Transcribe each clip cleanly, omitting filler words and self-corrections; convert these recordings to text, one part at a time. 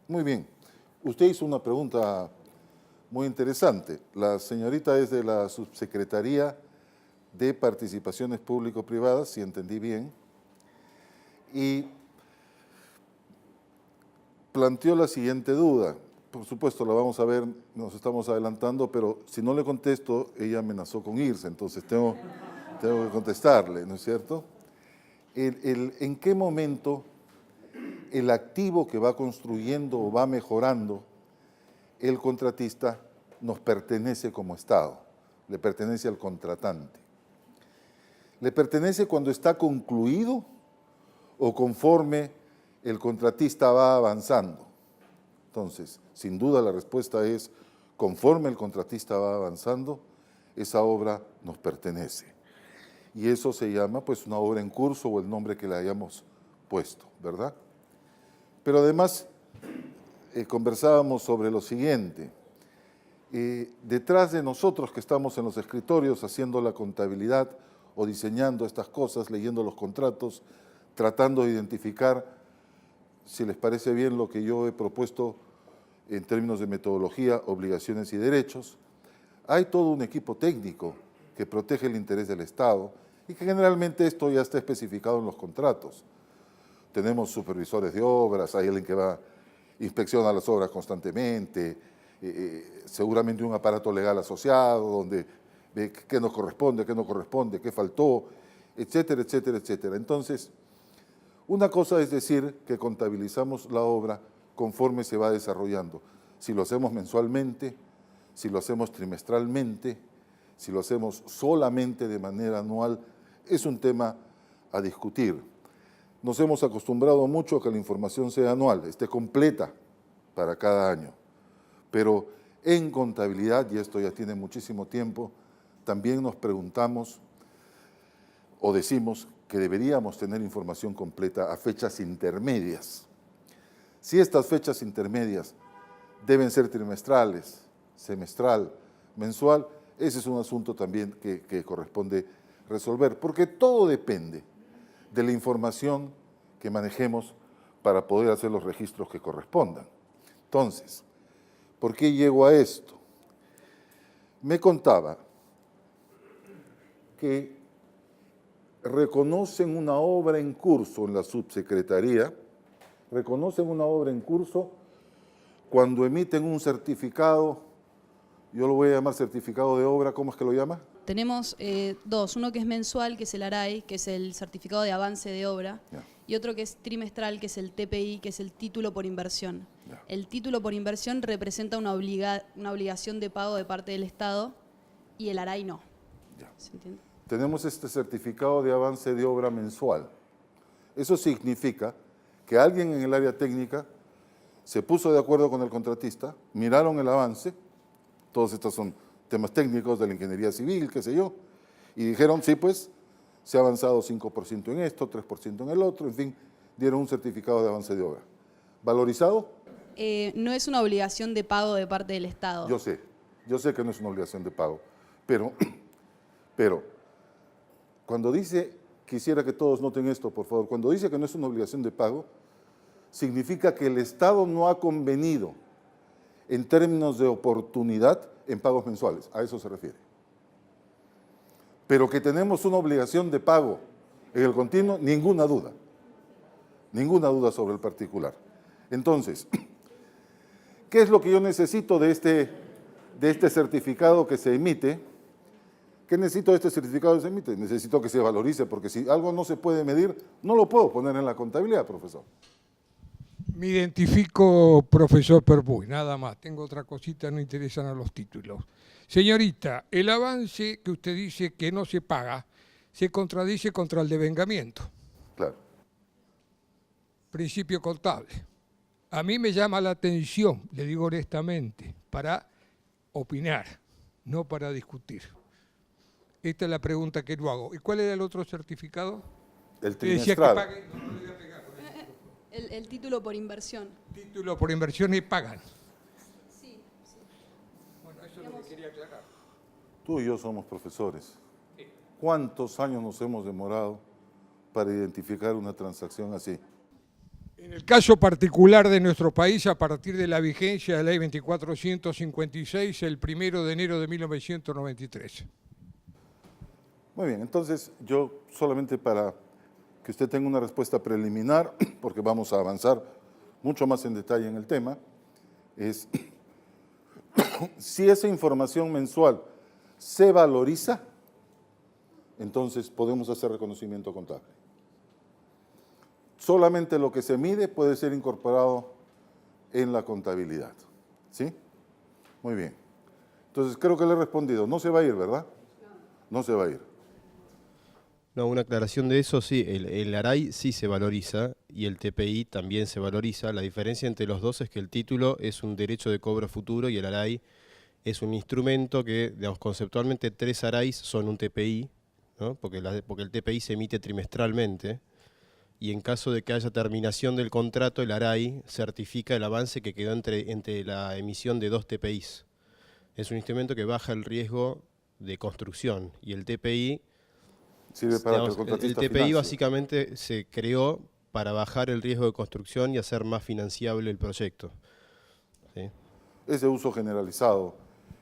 Muy bien. Usted hizo una pregunta muy interesante. La señorita es de la Subsecretaría de Participaciones Público-Privadas, si entendí bien, y planteó la siguiente duda. Por supuesto, la vamos a ver, nos estamos adelantando, pero si no le contesto, ella amenazó con irse, entonces tengo que contestarle, ¿no es cierto? ¿En qué momento el activo que va construyendo o va mejorando el contratista nos pertenece como Estado, le pertenece al contratante? ¿Le pertenece cuando está concluido o conforme el contratista va avanzando? Entonces, sin duda la respuesta es, conforme el contratista va avanzando, esa obra nos pertenece. Y eso se llama pues una obra en curso o el nombre que le hayamos puesto, ¿verdad? Pero además conversábamos sobre lo siguiente. Detrás de nosotros que estamos en los escritorios haciendo la contabilidad o diseñando estas cosas, leyendo los contratos, tratando de identificar, si les parece bien lo que yo he propuesto en términos de metodología, obligaciones y derechos, hay todo un equipo técnico que protege el interés del Estado y que generalmente esto ya está especificado en los contratos. Tenemos supervisores de obras, hay alguien que va, inspecciona las obras constantemente, seguramente un aparato legal asociado donde ve qué nos corresponde, qué no corresponde, qué faltó, etcétera, etcétera, etcétera. Entonces, una cosa es decir que contabilizamos la obra conforme se va desarrollando. Si lo hacemos mensualmente, si lo hacemos trimestralmente, si lo hacemos solamente de manera anual, es un tema a discutir. Nos hemos acostumbrado mucho a que la información sea anual, esté completa para cada año. Pero en contabilidad, y esto ya tiene muchísimo tiempo, también nos preguntamos o decimos que deberíamos tener información completa a fechas intermedias. Si estas fechas intermedias deben ser trimestrales, semestral, mensual, ese es un asunto también que corresponde resolver, porque todo depende de la información que manejemos para poder hacer los registros que correspondan. Entonces, ¿por qué llego a esto? Me contaba que reconocen una obra en curso en la subsecretaría, reconocen una obra en curso cuando emiten un certificado, yo lo voy a llamar certificado de obra, ¿cómo es que lo llama? Tenemos dos, uno que es mensual, que es el ARAI, que es el certificado de avance de obra, Ya. y otro que es trimestral, que es el TPI, que es el título por inversión. Ya. El título por inversión representa una obligación de pago de parte del Estado y el ARAI no. Ya. ¿Se entiende? Tenemos este certificado de avance de obra mensual. Eso significa que alguien en el área técnica se puso de acuerdo con el contratista, miraron el avance, todos estos son temas técnicos de la ingeniería civil, qué sé yo, y dijeron, sí, pues, se ha avanzado 5% en esto, 3% en el otro, en fin, dieron un certificado de avance de obra. ¿Valorizado? No es una obligación de pago de parte del Estado. Yo sé que no es una obligación de pago, pero cuando dice, quisiera que todos noten esto, por favor, cuando dice que no es una obligación de pago, significa que el Estado no ha convenido en términos de oportunidad en pagos mensuales, a eso se refiere. Pero que tenemos una obligación de pago en el continuo, ninguna duda sobre el particular. Entonces, ¿qué es lo que yo necesito de este certificado que se emite? ¿Qué necesito de este certificado que se emite? Necesito que se valorice, porque si algo no se puede medir, no lo puedo poner en la contabilidad, profesor. Me identifico profesor Perpuy, nada más. Tengo otra cosita, no interesan a los títulos. Señorita, el avance que usted dice que no se paga se contradice contra el devengamiento. Claro. Principio contable. A mí me llama la atención, le digo honestamente, para opinar, no para discutir. Esta es la pregunta que yo hago. ¿Y cuál era el otro certificado? El Te decía que trimestral. pague, no le voy a pegar. El título por inversión. Título por inversión y pagan. Sí. Bueno, eso es lo que quería aclarar. Tú y yo somos profesores. ¿Cuántos años nos hemos demorado para identificar una transacción así? En el caso particular de nuestro país, a partir de la vigencia de la Ley 2456, el 1 de enero de 1993. Muy bien, entonces yo solamente para que usted tenga una respuesta preliminar, porque vamos a avanzar mucho más en detalle en el tema, es si esa información mensual se valoriza, entonces podemos hacer reconocimiento contable. Solamente lo que se mide puede ser incorporado en la contabilidad. ¿Sí? Muy bien. Entonces creo que le he respondido. No se va a ir, ¿verdad? No se va a ir. No, una aclaración de eso, sí, el ARAI sí se valoriza y el TPI también se valoriza. La diferencia entre los dos es que el título es un derecho de cobro futuro y el ARAI es un instrumento que, digamos, conceptualmente 3 ARAIs son un TPI, ¿no? Porque el TPI se emite trimestralmente y en caso de que haya terminación del contrato, el ARAI certifica el avance que quedó entre la emisión de 2 TPIs. Es un instrumento que baja el riesgo de construcción y el TPI... Sirve para digamos, que el contratista TPI financie. básicamente se creó para bajar el riesgo de construcción y hacer más financiable el proyecto. ¿Sí? Es de uso generalizado.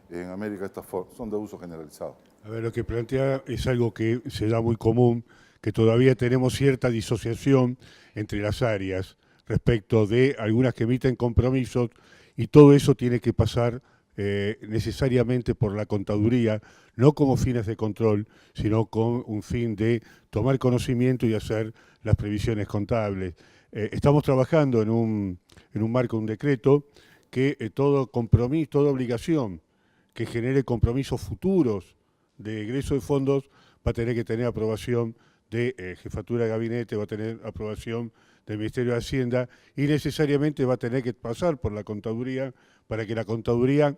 En América estas son de uso generalizado. A ver, lo que plantea es algo que se da muy común, que todavía tenemos cierta disociación entre las áreas respecto de algunas que emiten compromisos y todo eso tiene que pasar necesariamente por la contaduría, no como fines de control, sino con un fin de tomar conocimiento y hacer las previsiones contables. Estamos trabajando en un marco, un decreto, que todo compromiso, toda obligación que genere compromisos futuros de egreso de fondos va a tener que tener aprobación de Jefatura de Gabinete, va a tener aprobación del Ministerio de Hacienda y necesariamente va a tener que pasar por la contaduría para que la contaduría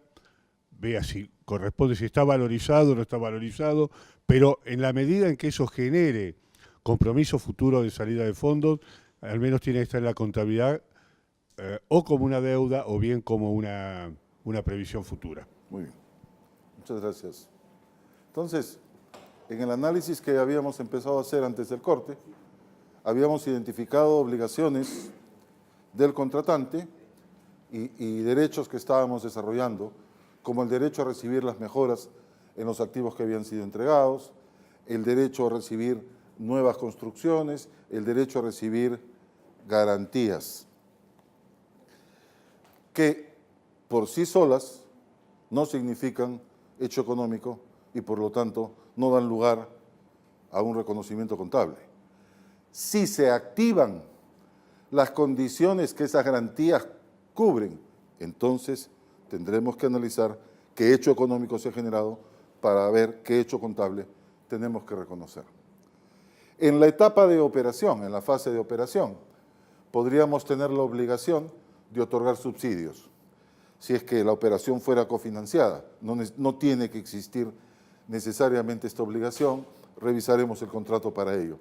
vea si corresponde, si está valorizado o no está valorizado, pero en la medida en que eso genere compromiso futuro de salida de fondos, al menos tiene que estar en la contabilidad o como una deuda o bien como una previsión futura. Muy bien. Muchas gracias. Entonces, en el análisis que habíamos empezado a hacer antes del corte, habíamos identificado obligaciones del contratante y derechos que estábamos desarrollando, como el derecho a recibir las mejoras en los activos que habían sido entregados, el derecho a recibir nuevas construcciones, el derecho a recibir garantías, que por sí solas no significan hecho económico y por lo tanto no dan lugar a un reconocimiento contable. Si se activan las condiciones que esas garantías cubren, entonces tendremos que analizar qué hecho económico se ha generado para ver qué hecho contable tenemos que reconocer. En la etapa de operación, en la fase de operación, podríamos tener la obligación de otorgar subsidios. Si es que la operación fuera cofinanciada, no tiene que existir necesariamente esta obligación, revisaremos el contrato para ello.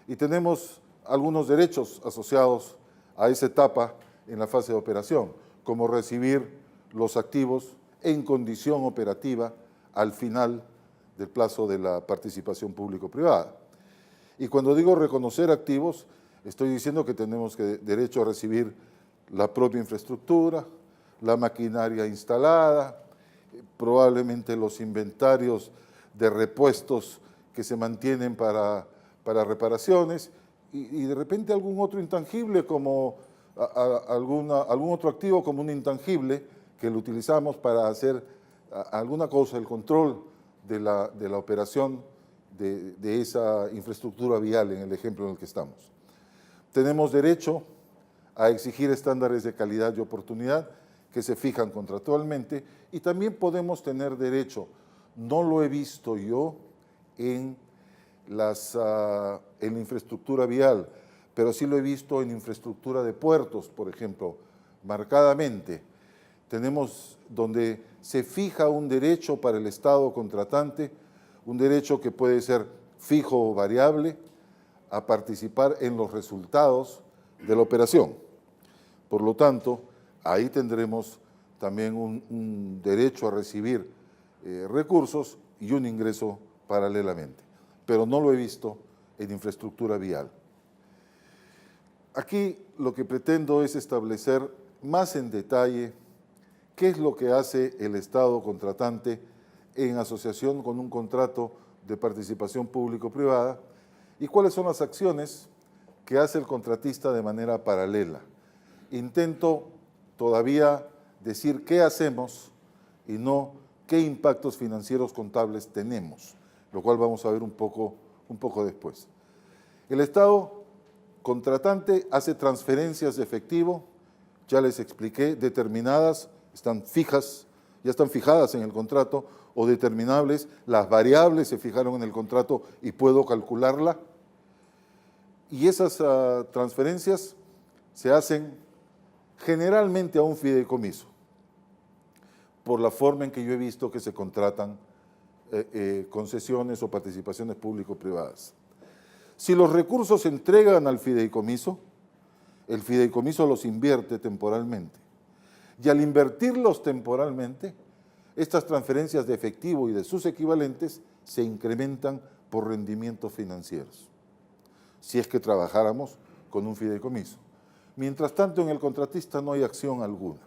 Y tenemos algunos derechos asociados a esa etapa en la fase de operación, como recibir los activos en condición operativa al final del plazo de la participación público-privada. Y cuando digo reconocer activos, estoy diciendo que tenemos derecho a recibir la propia infraestructura, la maquinaria instalada, probablemente los inventarios de repuestos que se mantienen para reparaciones y de repente algún otro intangible como algún otro activo como un intangible que lo utilizamos para hacer alguna cosa, el control de la operación de esa infraestructura vial en el ejemplo en el que estamos. Tenemos derecho a exigir estándares de calidad y oportunidad que se fijan contractualmente y también podemos tener derecho, no lo he visto yo en la infraestructura vial, pero sí lo he visto en infraestructura de puertos, por ejemplo, marcadamente. Tenemos donde se fija un derecho para el Estado contratante, un derecho que puede ser fijo o variable, a participar en los resultados de la operación. Por lo tanto, ahí tendremos también un derecho a recibir recursos y un ingreso paralelamente, pero no lo he visto en infraestructura vial. Aquí lo que pretendo es establecer más en detalle qué es lo que hace el Estado contratante en asociación con un contrato de participación público-privada y cuáles son las acciones que hace el contratista de manera paralela. Intento todavía decir qué hacemos y no qué impactos financieros contables tenemos, lo cual vamos a ver un poco después. El Estado contratante hace transferencias de efectivo, ya les expliqué, determinadas, están fijas, ya están fijadas en el contrato, o determinables, las variables se fijaron en el contrato y puedo calcularla. Y esas transferencias se hacen generalmente a un fideicomiso, por la forma en que yo he visto que se contratan concesiones o participaciones público-privadas. Si los recursos se entregan al fideicomiso, el fideicomiso los invierte temporalmente. Y al invertirlos temporalmente, estas transferencias de efectivo y de sus equivalentes se incrementan por rendimientos financieros, si es que trabajáramos con un fideicomiso. Mientras tanto, en el contratista no hay acción alguna.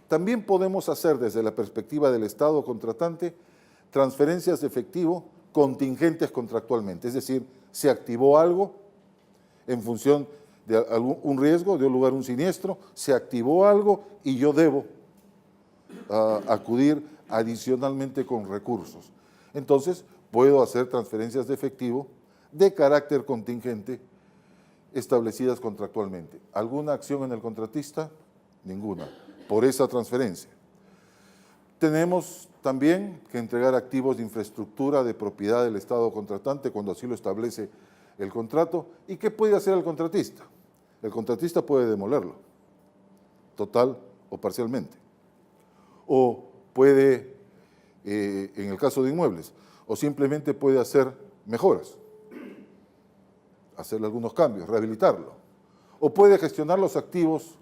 También podemos hacer, desde la perspectiva del Estado contratante, transferencias de efectivo contingentes contractualmente, es decir, se activó algo en función de un riesgo, dio lugar a un siniestro, se activó algo y yo debo acudir adicionalmente con recursos. Entonces, puedo hacer transferencias de efectivo de carácter contingente establecidas contractualmente. ¿Alguna acción en el contratista? Ninguna, por esa transferencia. Tenemos también que entregar activos de infraestructura de propiedad del Estado contratante cuando así lo establece el contrato. ¿Y qué puede hacer el contratista? El contratista puede demolerlo, total o parcialmente. O puede, en el caso de inmuebles, o simplemente puede hacer mejoras, hacerle algunos cambios, rehabilitarlo. O puede gestionar los activos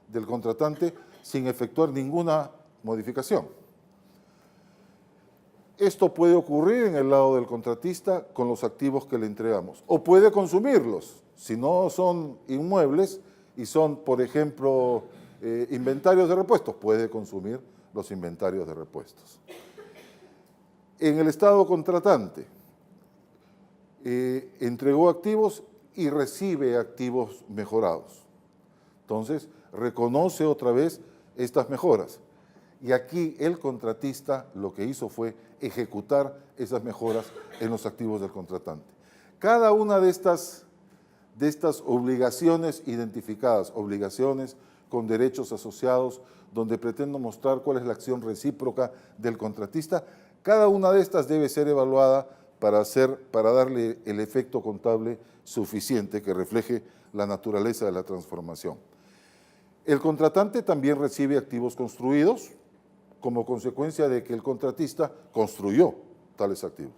del contratante sin efectuar ninguna modificación. Esto puede ocurrir en el lado del contratista con los activos que le entregamos. O puede consumirlos, si no son inmuebles y son, por ejemplo, inventarios de repuestos, puede consumir los inventarios de repuestos. En el Estado contratante, entregó activos y recibe activos mejorados. Entonces, reconoce otra vez estas mejoras. Y aquí el contratista lo que hizo fue ejecutar esas mejoras en los activos del contratante. Cada una de estas obligaciones identificadas, obligaciones con derechos asociados, donde pretendo mostrar cuál es la acción recíproca del contratista, cada una de estas debe ser evaluada para darle el efecto contable suficiente que refleje la naturaleza de la transformación. El contratante también recibe activos construidos como consecuencia de que el contratista construyó tales activos.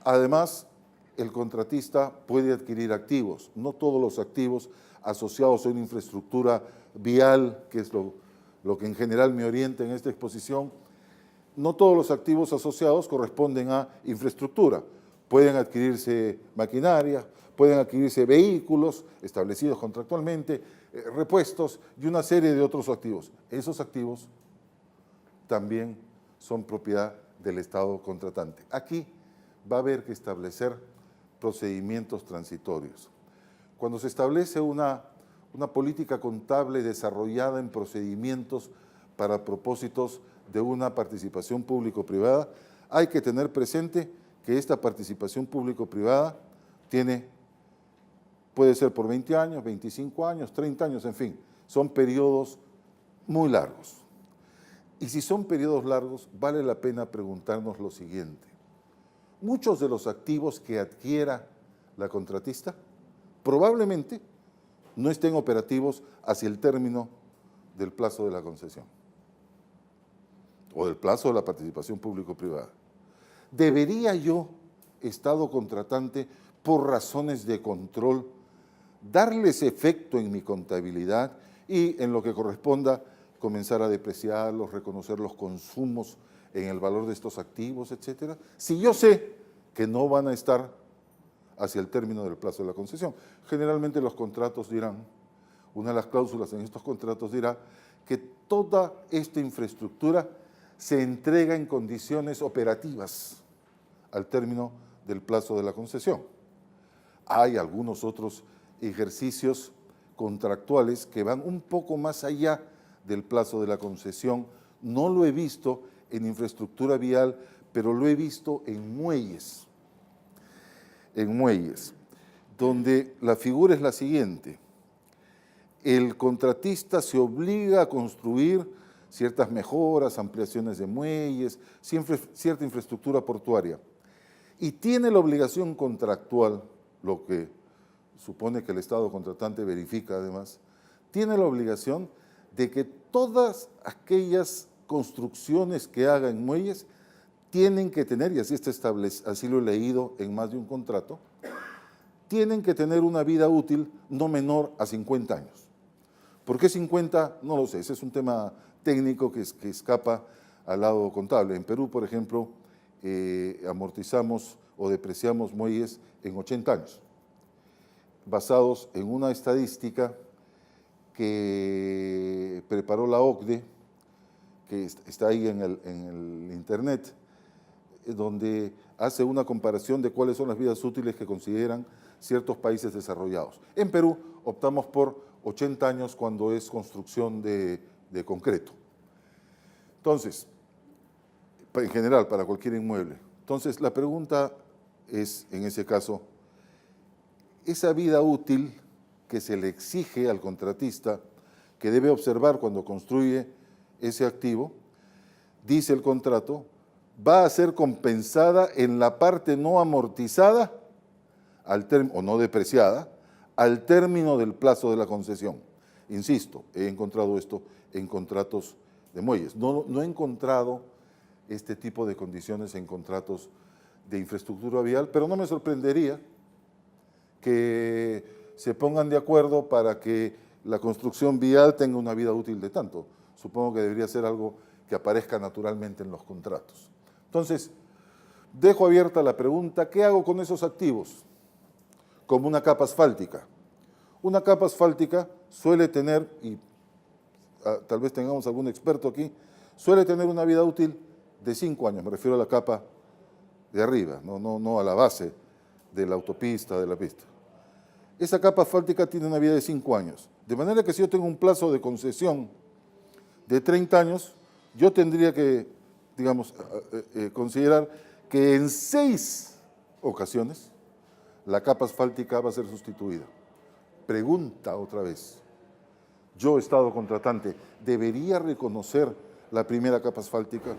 Además, el contratista puede adquirir activos, no todos los activos asociados a una infraestructura vial, que es lo que en general me orienta en esta exposición, no todos los activos asociados corresponden a infraestructura. Pueden adquirirse maquinaria, pueden adquirirse vehículos establecidos contractualmente, repuestos y una serie de otros activos. Esos activos también son propiedad del Estado contratante. Aquí va a haber que establecer procedimientos transitorios. Cuando se establece una política contable desarrollada en procedimientos para propósitos de una participación público-privada, hay que tener presente que esta participación público-privada puede ser por 20 años, 25 años, 30 años, en fin, son periodos muy largos. Y si son periodos largos, vale la pena preguntarnos lo siguiente. Muchos de los activos que adquiera la contratista probablemente no estén operativos hacia el término del plazo de la concesión o del plazo de la participación público-privada. ¿Debería yo, Estado contratante, por razones de control, darles efecto en mi contabilidad y en lo que corresponda comenzar a depreciarlos, reconocer los consumos en el valor de estos activos, etcétera? Si yo sé que no van a estar hacia el término del plazo de la concesión. Generalmente los contratos dirán, una de las cláusulas en estos contratos dirá que toda esta infraestructura se entrega en condiciones operativas al término del plazo de la concesión. Hay algunos otros ejercicios contractuales que van un poco más allá del plazo de la concesión. No lo he visto en infraestructura vial, pero lo he visto en muelles, donde la figura es la siguiente. El contratista se obliga a construir ciertas mejoras, ampliaciones de muelles, cierta infraestructura portuaria, y tiene la obligación contractual, lo que supone que el Estado contratante verifica además, tiene la obligación de que todas aquellas construcciones que haga en muelles tienen que tener, y así está establecido, así lo he leído en más de un contrato, tienen que tener una vida útil no menor a 50 años. ¿Por qué 50? No lo sé, ese es un tema técnico que escapa al lado contable. En Perú, por ejemplo, amortizamos o depreciamos muelles en 80 años, basados en una estadística que preparó la OCDE, que está ahí en el internet, donde hace una comparación de cuáles son las vidas útiles que consideran ciertos países desarrollados. En Perú optamos por 80 años cuando es construcción de concreto. Entonces, en general, para cualquier inmueble. Entonces, la pregunta es, en ese caso, esa vida útil que se le exige al contratista, que debe observar cuando construye ese activo, dice el contrato, va a ser compensada en la parte no amortizada o no depreciada al término del plazo de la concesión. Insisto, he encontrado esto en contratos de muelles. No he encontrado este tipo de condiciones en contratos de infraestructura vial, pero no me sorprendería que se pongan de acuerdo para que la construcción vial tenga una vida útil de tanto. Supongo que debería ser algo que aparezca naturalmente en los contratos. Entonces, dejo abierta la pregunta, ¿qué hago con esos activos? Como una capa asfáltica. Una capa asfáltica suele tener, y tal vez tengamos algún experto aquí, suele tener una vida útil de 5 años, me refiero a la capa de arriba, no a la base de la autopista, de la pista. Esa capa asfáltica tiene una vida de 5 años, de manera que si yo tengo un plazo de concesión de 30 años, yo tendría que, digamos, considerar que en 6 ocasiones la capa asfáltica va a ser sustituida. Pregunta otra vez, yo, Estado contratante, ¿debería reconocer la primera capa asfáltica?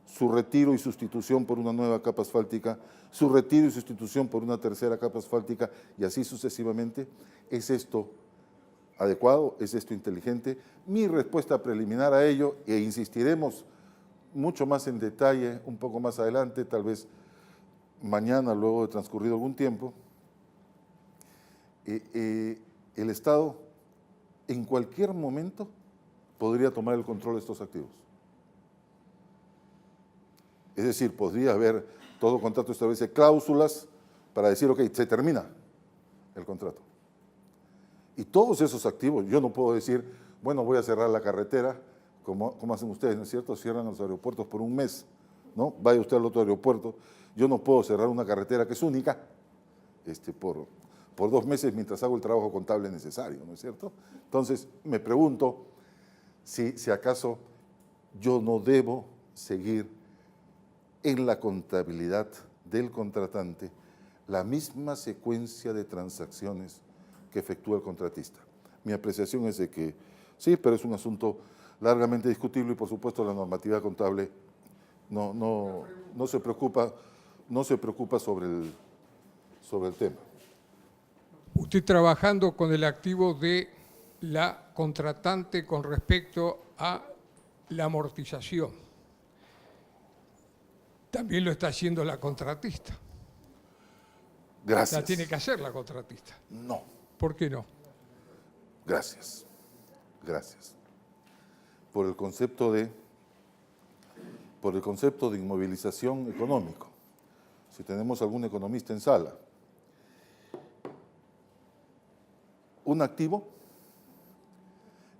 Su retiro y sustitución por una nueva capa asfáltica, su retiro y sustitución por una tercera capa asfáltica y así sucesivamente. ¿Es esto adecuado? ¿Es esto inteligente? Mi respuesta preliminar a ello, e insistiremos mucho más en detalle un poco más adelante, tal vez mañana, luego de transcurrido algún tiempo, el Estado en cualquier momento podría tomar el control de estos activos. Es decir, podría haber, todo contrato establece cláusulas para decir, ok, se termina el contrato. Y todos esos activos, yo no puedo decir, bueno, voy a cerrar la carretera, como hacen ustedes, ¿no es cierto? Cierran los aeropuertos por un mes, ¿no? Vaya usted al otro aeropuerto. Yo no puedo cerrar una carretera que es única por 2 meses mientras hago el trabajo contable necesario, ¿no es cierto? Entonces, me pregunto si acaso yo no debo seguir en la contabilidad del contratante la misma secuencia de transacciones que efectúa el contratista. Mi apreciación es de que sí, pero es un asunto largamente discutible y por supuesto la normativa contable no se preocupa sobre el tema. Usted trabajando con el activo de la contratante con respecto a la amortización, también lo está haciendo la contratista. Gracias. La tiene que hacer la contratista. No. ¿Por qué no? Gracias. Por el concepto de inmovilización económico. Si tenemos algún economista en sala, un activo,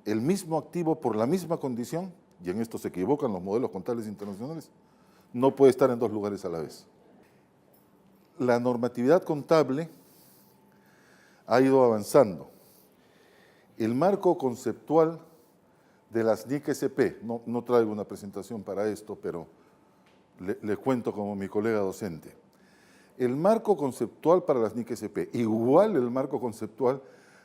el mismo activo por la misma condición, y en esto se equivocan los modelos contables internacionales, no puede estar en dos lugares a la vez. La normatividad contable ha ido avanzando. El marco conceptual de las NIC-SP, no traigo una presentación para esto, pero le cuento como mi colega docente. El marco conceptual para las NIC-SP, igual el marco conceptual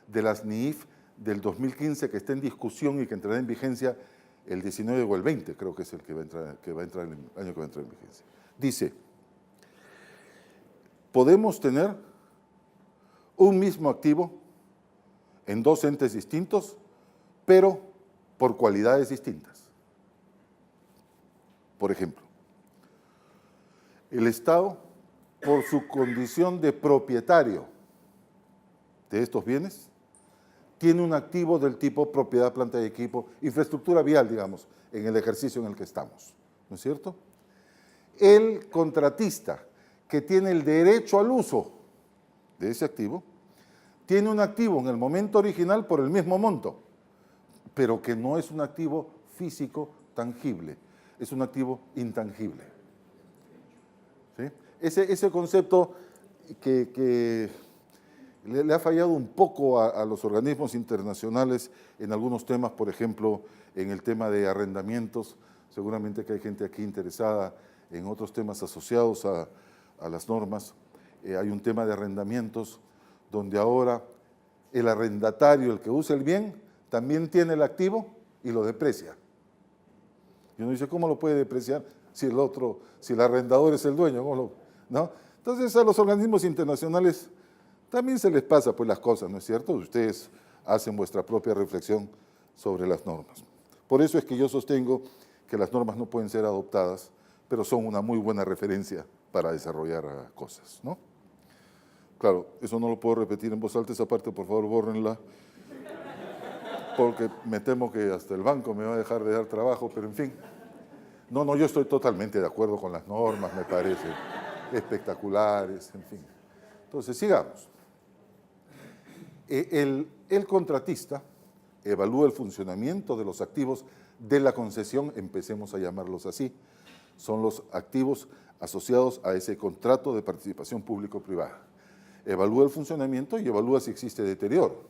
de las NIIF del 2015 que está en discusión y que entrará en vigencia el 19 o el 20, creo que es el que va a entrar, el año que va a entrar en vigencia. Dice, podemos tener un mismo activo en dos entes distintos, pero por cualidades distintas. Por ejemplo, el Estado, por su condición de propietario de estos bienes, tiene un activo del tipo propiedad, planta y equipo, infraestructura vial, digamos, en el ejercicio en el que estamos, ¿no es cierto? El contratista, que tiene el derecho al uso de ese activo, tiene un activo en el momento original por el mismo monto, pero que no es un activo físico tangible, es un activo intangible. ¿Sí? Ese concepto que le ha fallado un poco a los organismos internacionales en algunos temas, por ejemplo, en el tema de arrendamientos, seguramente que hay gente aquí interesada en otros temas asociados a las normas. Hay un tema de arrendamientos donde ahora el arrendatario, el que usa el bien, también tiene el activo y lo deprecia. Y uno dice, ¿cómo lo puede depreciar si el arrendador es el dueño? ¿No? Entonces a los organismos internacionales también se les pasa pues las cosas, ¿no es cierto? Ustedes hacen vuestra propia reflexión sobre las normas. Por eso es que yo sostengo que las normas no pueden ser adoptadas, pero son una muy buena referencia para desarrollar cosas, ¿no? Claro, eso no lo puedo repetir en voz alta, esa parte por favor bórrenla, porque me temo que hasta el banco me va a dejar de dar trabajo, pero en fin. No, yo estoy totalmente de acuerdo con las normas, me parecen espectaculares, en fin. Entonces, sigamos. El contratista evalúa el funcionamiento de los activos de la concesión, empecemos a llamarlos así, son los activos asociados a ese contrato de participación público-privada. Evalúa el funcionamiento y evalúa si existe deterioro.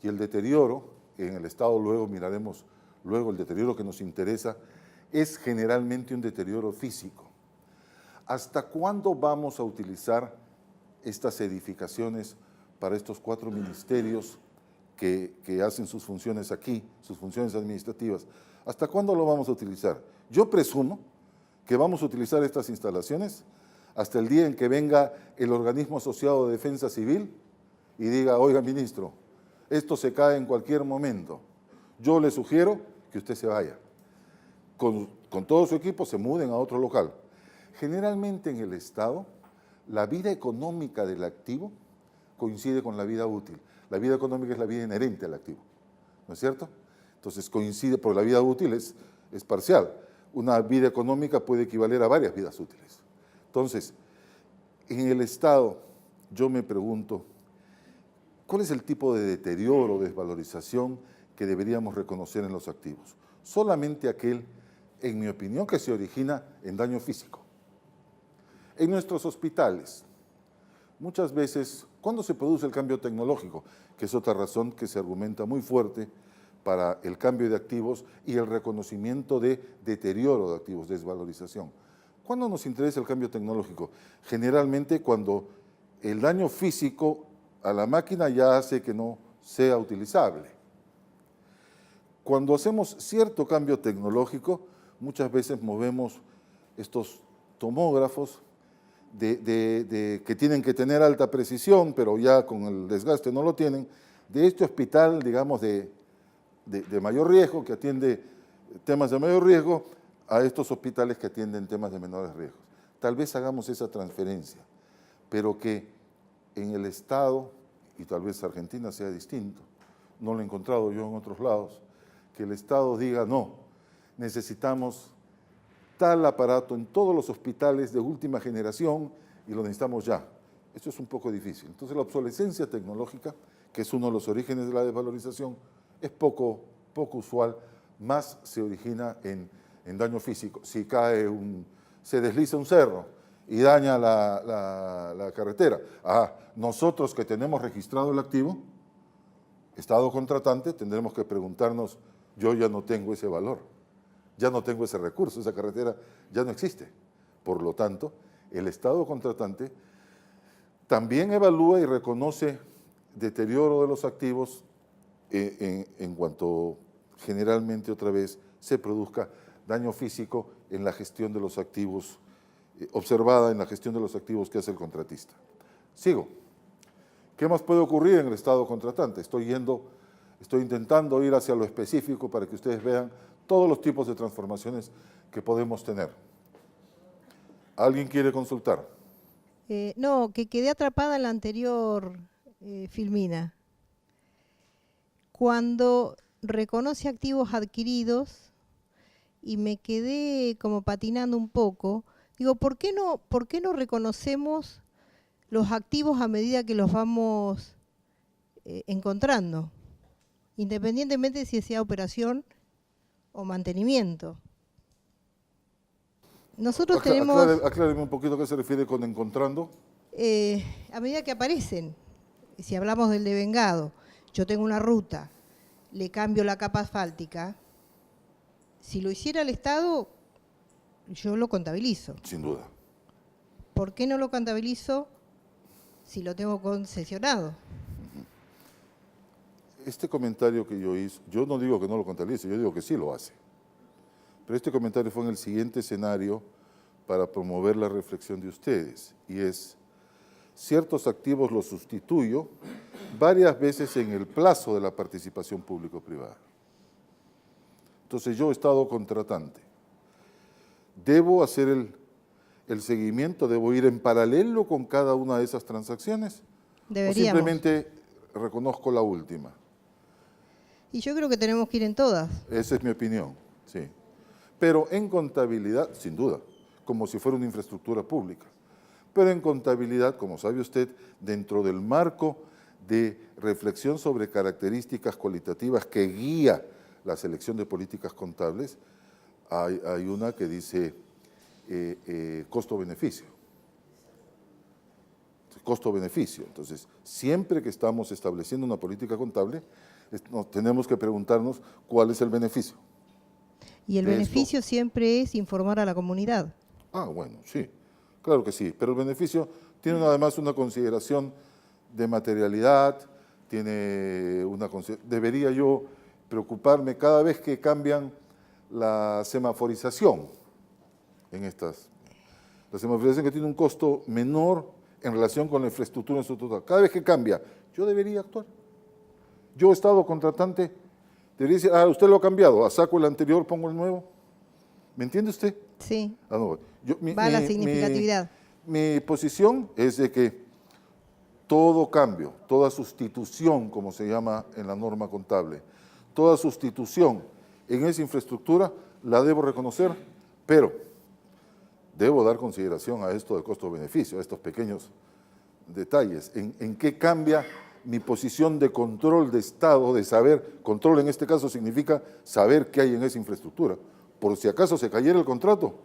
Y el deterioro, en el Estado luego miraremos, el deterioro que nos interesa, es generalmente un deterioro físico. ¿Hasta cuándo vamos a utilizar estas edificaciones para estos 4 ministerios que hacen sus funciones aquí, sus funciones administrativas? ¿Hasta cuándo lo vamos a utilizar? Yo presumo que vamos a utilizar estas instalaciones hasta el día en que venga el organismo asociado de defensa civil y diga, oiga ministro, esto se cae en cualquier momento. Yo le sugiero que usted se vaya. Con todo su equipo se muden a otro local. Generalmente en el Estado, la vida económica del activo coincide con la vida útil. La vida económica es la vida inherente al activo, ¿no es cierto? Entonces coincide, porque la vida útil es parcial. Una vida económica puede equivaler a varias vidas útiles. Entonces, en el Estado, yo me pregunto, ¿cuál es el tipo de deterioro o desvalorización que deberíamos reconocer en los activos? Solamente aquel, en mi opinión, que se origina en daño físico. En nuestros hospitales, muchas veces, ¿cuándo se produce el cambio tecnológico? Que es otra razón que se argumenta muy fuerte para el cambio de activos y el reconocimiento de deterioro de activos, desvalorización. ¿Cuándo nos interesa el cambio tecnológico? Generalmente cuando el daño físico a la máquina ya hace que no sea utilizable. Cuando hacemos cierto cambio tecnológico, muchas veces movemos estos tomógrafos que tienen que tener alta precisión, pero ya con el desgaste no lo tienen, de este hospital, digamos, de mayor riesgo, que atiende temas de mayor riesgo, a estos hospitales que atienden temas de menores riesgos. Tal vez hagamos esa transferencia, pero que en el Estado, y tal vez Argentina sea distinto, no lo he encontrado yo en otros lados, que el Estado diga, no, necesitamos tal aparato en todos los hospitales de última generación y lo necesitamos ya. Esto es un poco difícil. Entonces la obsolescencia tecnológica, que es uno de los orígenes de la desvalorización, es poco usual, más se origina en daño físico. Si se desliza un cerro y daña la carretera, nosotros que tenemos registrado el activo, Estado contratante, tendremos que preguntarnos, yo ya no tengo ese valor, ya no tengo ese recurso, esa carretera ya no existe. Por lo tanto, el Estado contratante también evalúa y reconoce deterioro de los activos en cuanto generalmente otra vez se produzca daño físico en la gestión de los activos, observada en la gestión de los activos que hace el contratista. Sigo. ¿Qué más puede ocurrir en el Estado contratante? Estoy intentando ir hacia lo específico para que ustedes vean todos los tipos de transformaciones que podemos tener. ¿Alguien quiere consultar? No, que quedé atrapada en la anterior filmina. Cuando reconoce activos adquiridos y me quedé como patinando un poco, digo, ¿por qué no reconocemos los activos a medida que los vamos encontrando? Independientemente de si sea operación o mantenimiento. Nosotros tenemos... Acláreme un poquito a qué se refiere con encontrando. A medida que aparecen, si hablamos del devengado, yo tengo una ruta, le cambio la capa asfáltica, si lo hiciera el Estado, yo lo contabilizo. Sin duda. ¿Por qué no lo contabilizo si lo tengo concesionado? Este comentario que yo hice, yo no digo que no lo contabilice, yo digo que sí lo hace. Pero este comentario fue en el siguiente escenario para promover la reflexión de ustedes, y es, ciertos activos los sustituyo varias veces en el plazo de la participación público-privada. Entonces yo, Estado contratante, debo hacer el seguimiento, debo ir en paralelo con cada una de esas transacciones. Deberíamos. O simplemente reconozco la última. Y yo creo que tenemos que ir en todas. Esa es mi opinión, sí. Pero en contabilidad, sin duda, como si fuera una infraestructura pública. Pero en contabilidad, como sabe usted, dentro del marco de reflexión sobre características cualitativas que guía la selección de políticas contables, hay una que dice costo-beneficio. Costo-beneficio. Entonces, siempre que estamos estableciendo una política contable, tenemos que preguntarnos cuál es el beneficio. Y el beneficio siempre es informar a la comunidad. Bueno, sí, claro que sí, pero el beneficio tiene además una consideración de materialidad, debería yo preocuparme cada vez que cambian la semaforización en estas. La semaforización que tiene un costo menor en relación con la infraestructura en su total. Cada vez que cambia, yo debería actuar. Yo, Estado contratante, debería decir, usted lo ha cambiado, saco el anterior, pongo el nuevo. ¿Me entiende usted? Sí. No, Va la significatividad. Mi posición es de que todo cambio, toda sustitución, como se llama en la norma contable, toda sustitución en esa infraestructura la debo reconocer, pero debo dar consideración a esto de costo-beneficio, a estos pequeños detalles. ¿En qué cambia mi posición de control de Estado, de saber? Control en este caso significa saber qué hay en esa infraestructura. Por si acaso se cayera el contrato,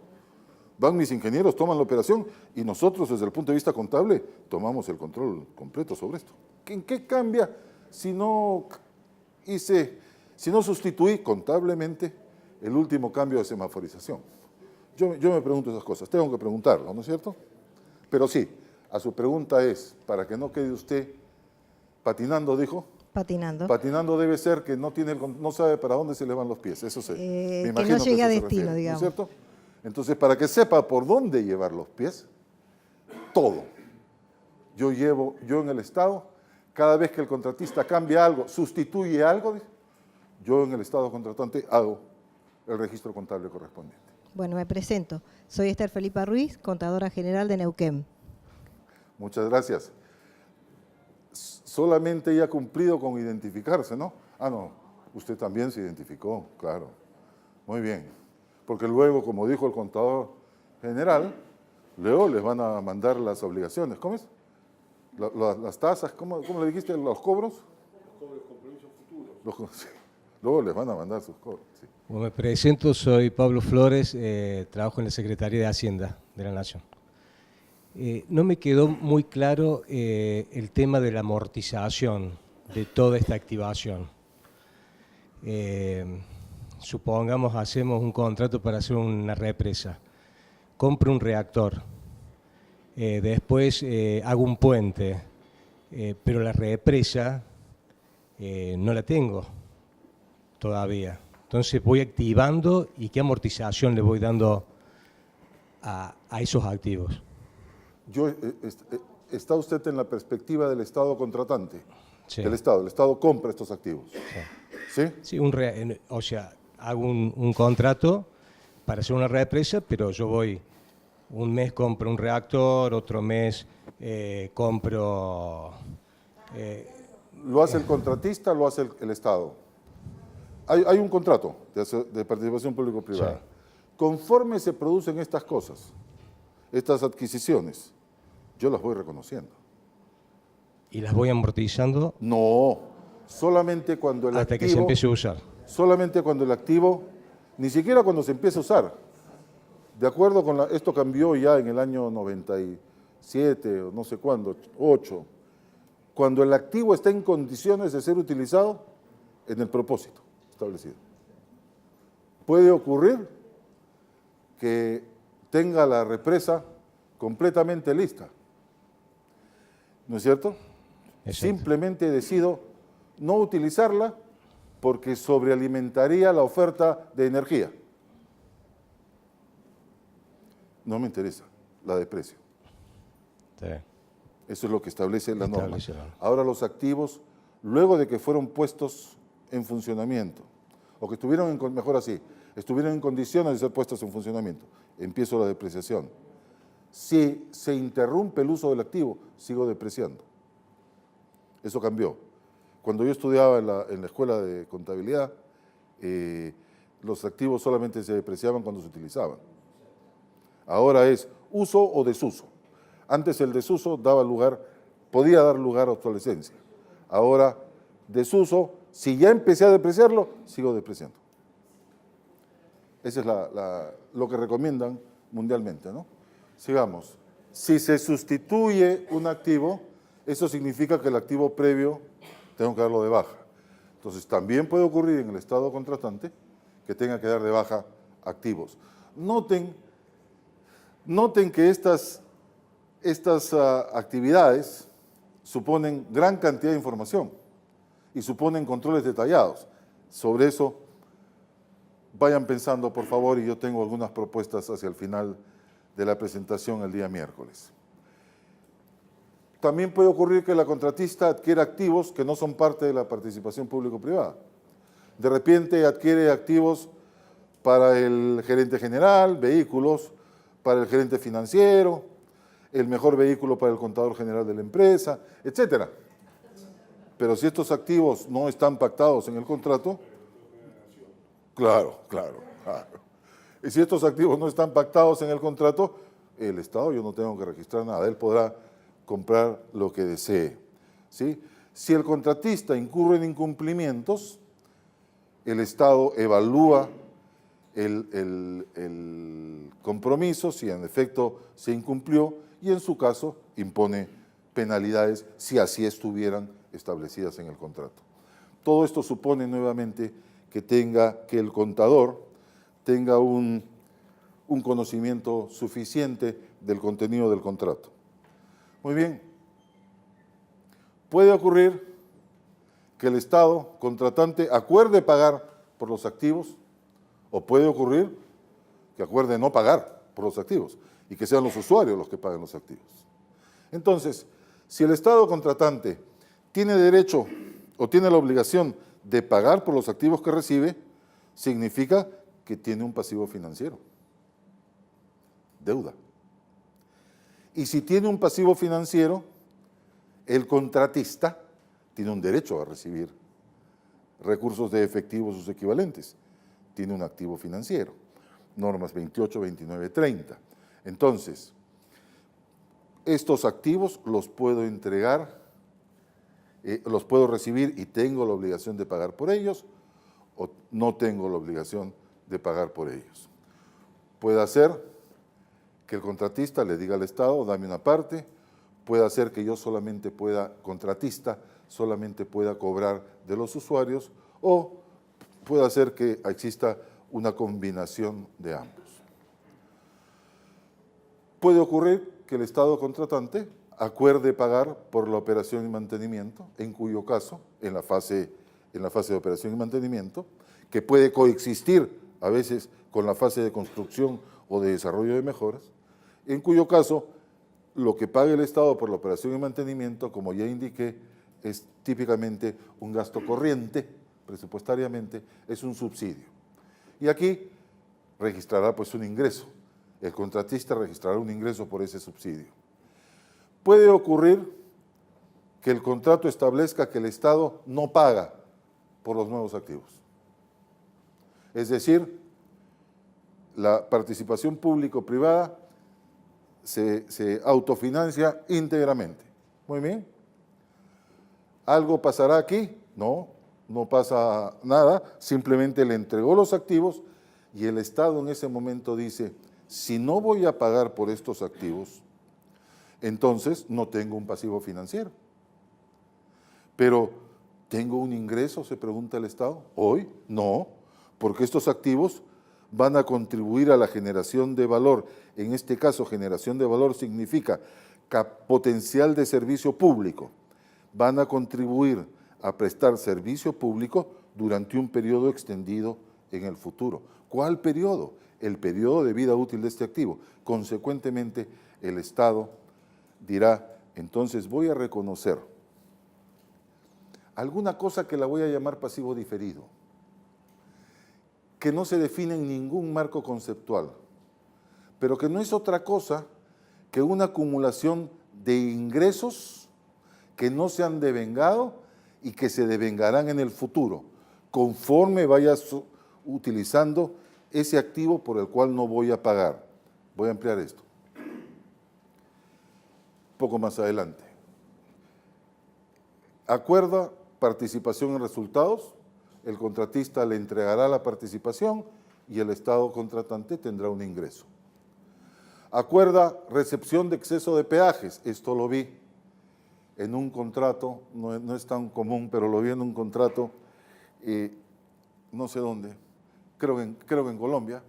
van mis ingenieros, toman la operación y nosotros desde el punto de vista contable tomamos el control completo sobre esto. ¿En qué cambia si no sustituí contablemente el último cambio de semaforización? Yo me pregunto esas cosas, tengo que preguntarlo, ¿no es cierto? Pero sí, a su pregunta es, para que no quede usted patinando, dijo. Patinando. Patinando debe ser que no sabe para dónde se le van los pies, eso sé. Me imagino que no llegue a eso se destino, refiere, digamos. ¿no es cierto? Entonces, para que sepa por dónde llevar los pies, todo. Yo en el Estado, cada vez que el contratista cambia algo, sustituye algo, yo en el Estado contratante hago el registro contable correspondiente. Bueno, me presento. Soy Esther Felipa Ruiz, contadora general de Neuquén. Muchas gracias. Solamente ella ha cumplido con identificarse, ¿no? No, usted también se identificó, claro. Muy bien. Porque luego, como dijo el contador general, luego les van a mandar las obligaciones. ¿Cómo es? Las tasas, ¿cómo le dijiste? ¿Los cobros? Sí. Luego les van a mandar sus cobros. Sí. Bueno, me presento, soy Pablo Flores, trabajo en la Secretaría de Hacienda de la Nación. No me quedó muy claro el tema de la amortización de toda esta activación. Supongamos hacemos un contrato para hacer una represa, compro un reactor, después hago un puente, pero la represa no la tengo todavía. Entonces voy activando y qué amortización le voy dando a esos activos. ¿Está usted en la perspectiva del Estado contratante? Sí. El Estado compra estos activos. ¿Sí? Sí, o sea, hago un contrato para hacer una represa, pero yo voy, un mes compro un reactor, otro mes compro... ¿Lo hace el contratista o lo hace el Estado? Hay un contrato de participación público-privada. Sí. Conforme se producen estas cosas, estas adquisiciones, yo las voy reconociendo. ¿Y las voy amortizando? No, solamente cuando el hasta activo... que se empiece a usar. Solamente cuando el activo, ni siquiera cuando se empieza a usar. De acuerdo con esto cambió ya en el año 97 o no sé cuándo, 8. Cuando el activo está en condiciones de ser utilizado en el propósito establecido. Puede ocurrir que tenga la represa completamente lista, ¿no es cierto? Exacto. Simplemente decido no utilizarla porque sobrealimentaría la oferta de energía. No me interesa, la desprecio. Sí. Eso es lo que establece la norma. Establece la norma. Ahora los activos, luego de que fueron puestos en funcionamiento, o que estuvieron, mejor así, estuvieron en condiciones de ser puestos en funcionamiento, empiezo la depreciación. Si se interrumpe el uso del activo, sigo depreciando. Eso cambió. Cuando yo estudiaba en la escuela de contabilidad, los activos solamente se depreciaban cuando se utilizaban. Ahora es uso o desuso. Antes el desuso podía dar lugar a obsolescencia. Ahora, desuso, si ya empecé a depreciarlo, sigo depreciando. Eso es lo que recomiendan mundialmente, ¿no? Sigamos. Si se sustituye un activo, eso significa que el activo previo tengo que darlo de baja. Entonces, también puede ocurrir en el Estado contratante que tenga que dar de baja activos. Noten que estas actividades suponen gran cantidad de información y suponen controles detallados. Sobre eso, vayan pensando, por favor, y yo tengo algunas propuestas hacia el final de la presentación el día miércoles. También puede ocurrir que la contratista adquiera activos que no son parte de la participación público-privada. De repente adquiere activos para el gerente general, vehículos para el gerente financiero, el mejor vehículo para el contador general de la empresa, etcétera. Pero si estos activos no están pactados en el contrato, claro. Y si estos activos no están pactados en el contrato, el Estado, yo no tengo que registrar nada, él podrá comprar lo que desee, ¿sí? Si el contratista incurre en incumplimientos, el Estado evalúa el compromiso, si en efecto se incumplió, y en su caso impone penalidades si así estuvieran establecidas en el contrato. Todo esto supone nuevamente que el contador tenga un conocimiento suficiente del contenido del contrato. Muy bien. Puede ocurrir que el Estado contratante acuerde pagar por los activos, o puede ocurrir que acuerde no pagar por los activos y que sean los usuarios los que paguen los activos. Entonces, si el Estado contratante tiene derecho o tiene la obligación de pagar por los activos que recibe, significa que tiene un pasivo financiero, deuda. Y si tiene un pasivo financiero, el contratista tiene un derecho a recibir recursos de efectivo o sus equivalentes. Tiene un activo financiero. Normas 28, 29, 30. Entonces, estos activos los puedo entregar los puedo recibir y tengo la obligación de pagar por ellos, o no tengo la obligación de pagar por ellos. Puede ser que el contratista le diga al Estado, dame una parte, puede ser que yo solamente pueda, contratista, solamente pueda cobrar de los usuarios, o puede ser que exista una combinación de ambos. Puede ocurrir que el Estado contratante acuerde pagar por la operación y mantenimiento, en cuyo caso, en la fase de operación y mantenimiento, que puede coexistir a veces con la fase de construcción o de desarrollo de mejoras, en cuyo caso lo que pague el Estado por la operación y mantenimiento, como ya indiqué, es típicamente un gasto corriente, presupuestariamente, es un subsidio. Y aquí registrará pues un ingreso, el contratista registrará un ingreso por ese subsidio. Puede ocurrir que el contrato establezca que el Estado no paga por los nuevos activos. Es decir, la participación público-privada se autofinancia íntegramente. Muy bien. ¿Algo pasará aquí? No, no pasa nada, simplemente le entregó los activos y el Estado en ese momento dice, si no voy a pagar por estos activos, entonces no tengo un pasivo financiero. Pero, ¿tengo un ingreso?, se pregunta el Estado. Hoy, no, porque estos activos van a contribuir a la generación de valor. En este caso, generación de valor significa potencial de servicio público. Van a contribuir a prestar servicio público durante un periodo extendido en el futuro. ¿Cuál periodo? El periodo de vida útil de este activo. Consecuentemente, el Estado dirá, entonces voy a reconocer alguna cosa que la voy a llamar pasivo diferido, que no se define en ningún marco conceptual, pero que no es otra cosa que una acumulación de ingresos que no se han devengado y que se devengarán en el futuro, conforme vayas utilizando ese activo por el cual no voy a pagar. Voy a ampliar esto. Un poco más adelante. Acuerda participación en resultados, el contratista le entregará la participación y el Estado contratante tendrá un ingreso. Acuerda recepción de exceso de peajes, esto lo vi en un contrato, no es tan común, pero lo vi en un contrato, no sé dónde, creo en Colombia.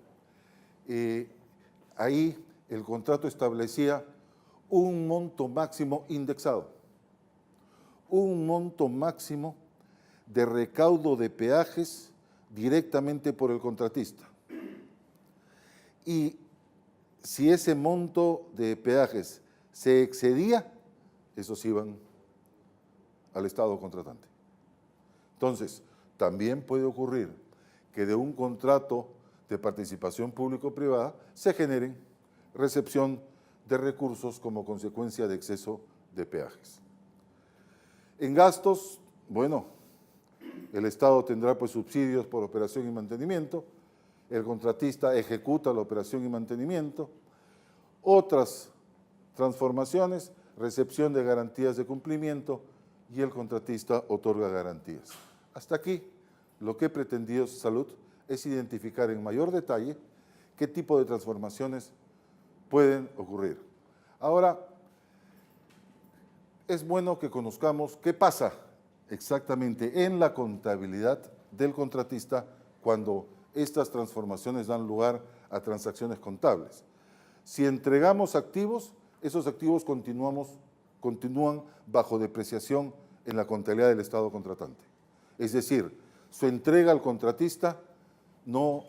Ahí el contrato establecía un monto máximo indexado, un monto máximo de recaudo de peajes directamente por el contratista. Y si ese monto de peajes se excedía, esos iban al Estado contratante. Entonces, también puede ocurrir que de un contrato de participación público-privada se generen recepción de recursos como consecuencia de exceso de peajes. En gastos, bueno, el Estado tendrá pues subsidios por operación y mantenimiento, el contratista ejecuta la operación y mantenimiento, otras transformaciones, recepción de garantías de cumplimiento y el contratista otorga garantías. Hasta aquí, lo que he pretendido Salud es identificar en mayor detalle qué tipo de transformaciones pueden ocurrir. Ahora, es bueno que conozcamos qué pasa exactamente en la contabilidad del contratista cuando estas transformaciones dan lugar a transacciones contables. Si entregamos activos, esos activos continúan bajo depreciación en la contabilidad del Estado contratante. Es decir, su entrega al contratista no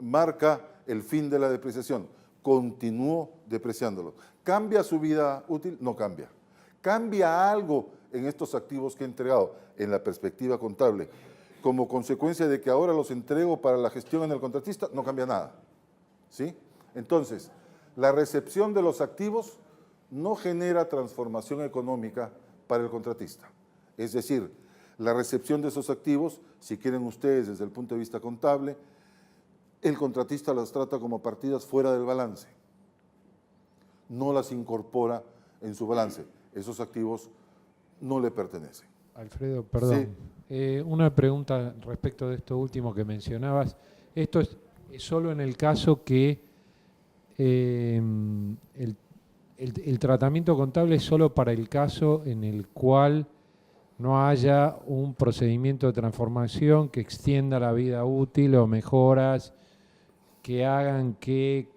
marca el fin de la depreciación, continúo depreciándolo. ¿Cambia su vida útil? No cambia. ¿Cambia algo en estos activos que he entregado en la perspectiva contable como consecuencia de que ahora los entrego para la gestión en el contratista? No cambia nada, ¿sí? Entonces, la recepción de los activos no genera transformación económica para el contratista. Es decir, la recepción de esos activos, si quieren ustedes desde el punto de vista contable, el contratista las trata como partidas fuera del balance, no las incorpora en su balance. Esos activos no le pertenecen. Alfredo, perdón. Una pregunta respecto de esto último que mencionabas. Esto es solo en el caso que el tratamiento contable es solo para el caso en el cual no haya un procedimiento de transformación que extienda la vida útil o mejoras que hagan que,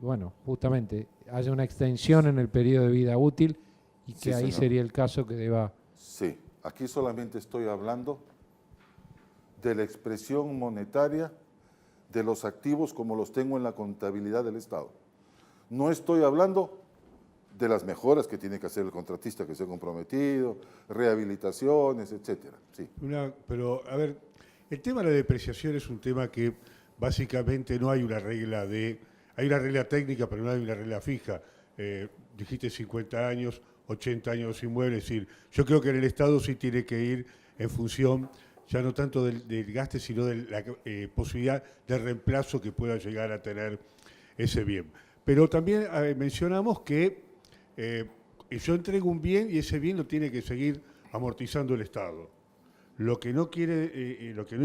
bueno, justamente haya una extensión en el periodo de vida útil y que Sí, ahí señor. sería el caso que deba... Sí, aquí solamente estoy hablando de la expresión monetaria de los activos como los tengo en la contabilidad del Estado. No estoy hablando de las mejoras que tiene que hacer el contratista que se ha comprometido, rehabilitaciones, etcétera. Sí. Pero, a ver, el tema de la depreciación es un tema que básicamente no hay una regla hay una regla técnica, pero no hay una regla fija. Dijiste 50 años, 80 años los inmuebles, es decir, yo creo que en el Estado sí tiene que ir en función, ya no tanto del gasto, sino de la posibilidad de reemplazo que pueda llegar a tener ese bien. Pero también mencionamos que yo entrego un bien y ese bien lo tiene que seguir amortizando el Estado. Lo que no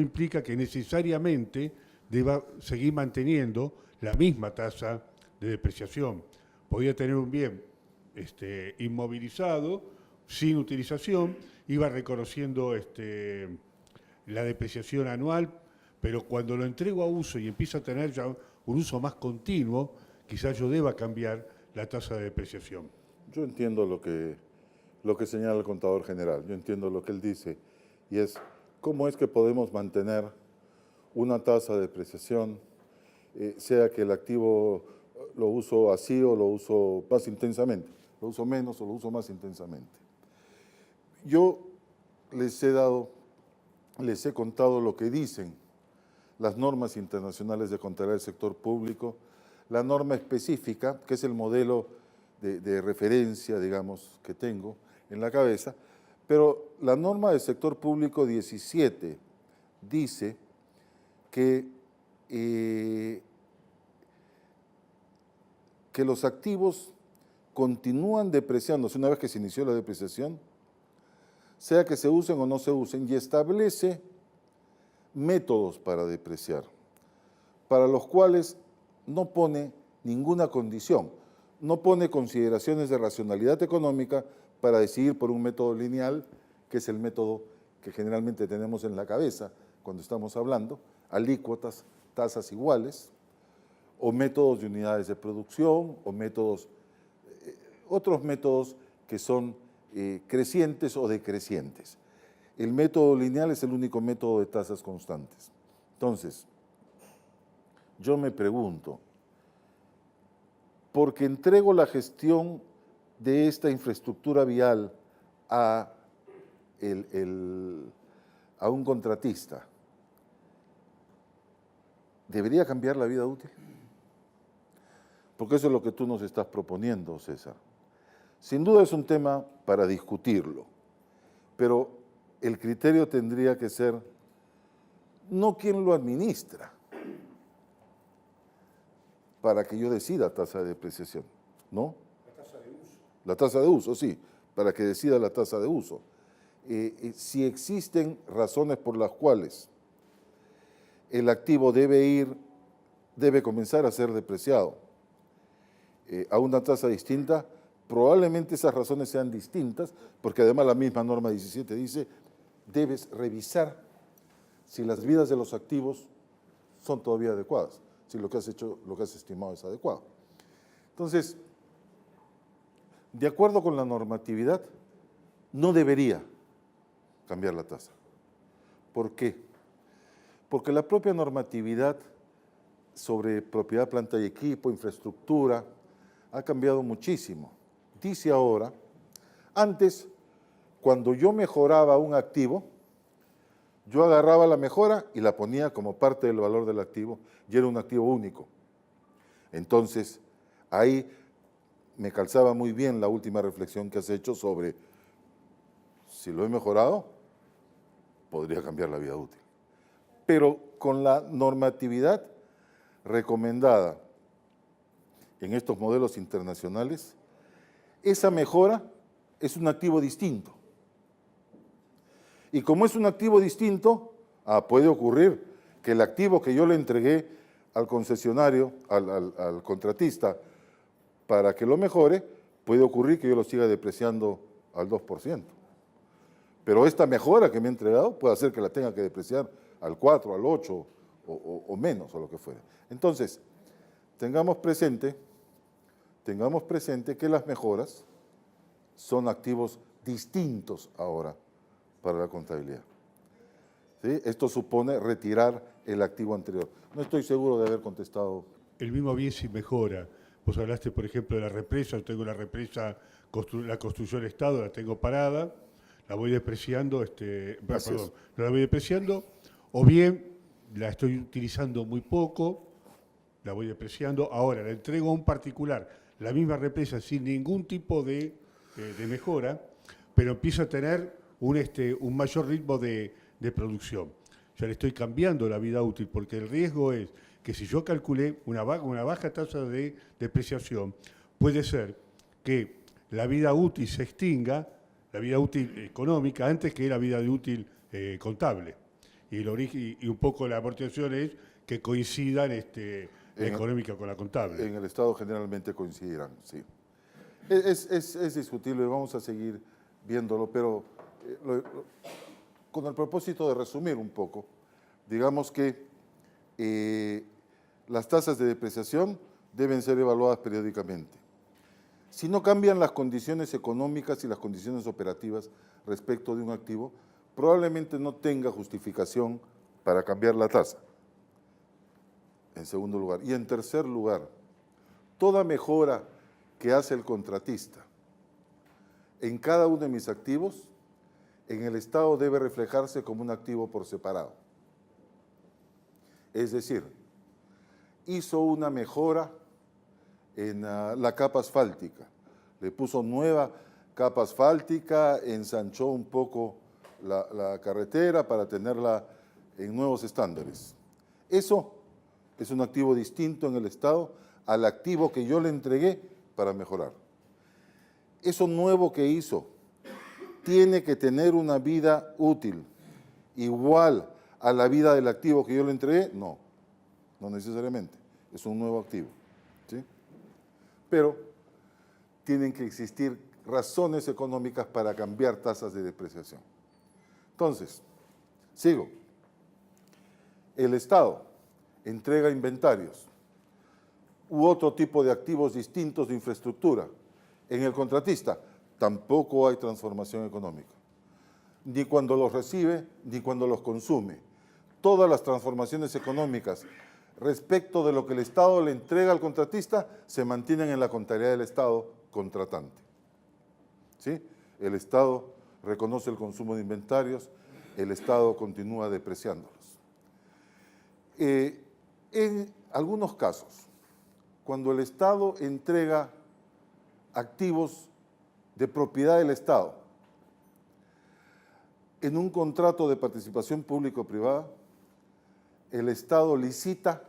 implica que necesariamente deba seguir manteniendo la misma tasa de depreciación. Podía tener un bien inmovilizado, sin utilización, iba reconociendo la depreciación anual, pero cuando lo entrego a uso y empieza a tener ya un uso más continuo, quizás yo deba cambiar la tasa de depreciación. Yo entiendo lo que señala el contador general, yo entiendo lo que él dice, y es cómo es que podemos mantener una tasa de depreciación, sea que el activo lo uso así o lo uso más intensamente, lo uso menos o lo uso más intensamente. Yo les he contado lo que dicen las normas internacionales de contabilidad del sector público, la norma específica, que es el modelo de referencia, digamos, que tengo en la cabeza, pero la norma del sector público 17 dice que los activos continúan depreciándose una vez que se inició la depreciación, sea que se usen o no se usen, y establece métodos para depreciar, para los cuales no pone ninguna condición, no pone consideraciones de racionalidad económica para decidir por un método lineal, que es el método que generalmente tenemos en la cabeza cuando estamos hablando, alícuotas, tasas iguales, o métodos de unidades de producción, o otros métodos que son crecientes o decrecientes. El método lineal es el único método de tasas constantes. Entonces, yo me pregunto, porque entrego la gestión de esta infraestructura vial a un contratista, ¿debería cambiar la vida útil? Porque eso es lo que tú nos estás proponiendo, César. Sin duda es un tema para discutirlo, pero el criterio tendría que ser no quién lo administra para que yo decida tasa de depreciación, ¿no? La tasa de uso. La tasa de uso, sí, para que decida la tasa de uso. Si existen razones por las cuales el activo debe comenzar a ser depreciado a una tasa distinta, probablemente esas razones sean distintas, porque además la misma norma 17 dice, debes revisar si las vidas de los activos son todavía adecuadas, si lo que has hecho, lo que has estimado es adecuado. Entonces, de acuerdo con la normatividad, no debería cambiar la tasa. ¿Por qué? Porque la propia normatividad sobre propiedad, planta y equipo, infraestructura, ha cambiado muchísimo. Dice ahora, antes, cuando yo mejoraba un activo, yo agarraba la mejora y la ponía como parte del valor del activo y era un activo único. Entonces, ahí me calzaba muy bien la última reflexión que has hecho sobre si lo he mejorado, podría cambiar la vida útil. Pero con la normatividad recomendada en estos modelos internacionales, esa mejora es un activo distinto. Y como es un activo distinto, puede ocurrir que el activo que yo le entregué al concesionario, al contratista, para que lo mejore, puede ocurrir que yo lo siga depreciando al 2%. Pero esta mejora que me ha entregado puede hacer que la tenga que depreciar al 4, al 8 o menos, o lo que fuera. Entonces, tengamos presente que las mejoras son activos distintos ahora para la contabilidad. ¿Sí? Esto supone retirar el activo anterior. No estoy seguro de haber contestado. El mismo bien si mejora. Vos hablaste, por ejemplo, de la represa. Yo tengo la represa, la construcción Estado, la tengo parada, la voy depreciando, no la voy depreciando, o bien la estoy utilizando muy poco, la voy depreciando. Ahora la entrego a un particular, la misma represa sin ningún tipo de mejora, pero empieza a tener un mayor ritmo de producción. Ya le estoy cambiando la vida útil, porque el riesgo es que si yo calculé una baja tasa de depreciación, puede ser que la vida útil se extinga, la vida útil económica, antes que la vida útil contable. Y un poco la amortización es que coincidan la económica con la contable. En el Estado generalmente coincidirán, sí. Es discutible, vamos a seguir viéndolo, pero con el propósito de resumir un poco, digamos que las tasas de depreciación deben ser evaluadas periódicamente. Si no cambian las condiciones económicas y las condiciones operativas respecto de un activo, probablemente no tenga justificación para cambiar la tasa, en segundo lugar. Y en tercer lugar, toda mejora que hace el contratista en cada uno de mis activos, en el Estado debe reflejarse como un activo por separado. Es decir, hizo una mejora en la capa asfáltica, le puso nueva capa asfáltica, ensanchó un poco la carretera para tenerla en nuevos estándares. Eso es un activo distinto en el Estado al activo que yo le entregué para mejorar. Eso nuevo que hizo tiene que tener una vida útil igual a la vida del activo que yo le entregué. No necesariamente, es un nuevo activo, ¿sí? Pero tienen que existir razones económicas para cambiar tasas de depreciación. Entonces, sigo. El Estado entrega inventarios u otro tipo de activos distintos de infraestructura. En el contratista tampoco hay transformación económica, ni cuando los recibe ni cuando los consume. Todas las transformaciones económicas respecto de lo que el Estado le entrega al contratista se mantienen en la contabilidad del Estado contratante. ¿Sí? El Estado reconoce el consumo de inventarios, el Estado continúa depreciándolos. En algunos casos, cuando el Estado entrega activos de propiedad del Estado en un contrato de participación público-privada, el Estado licita,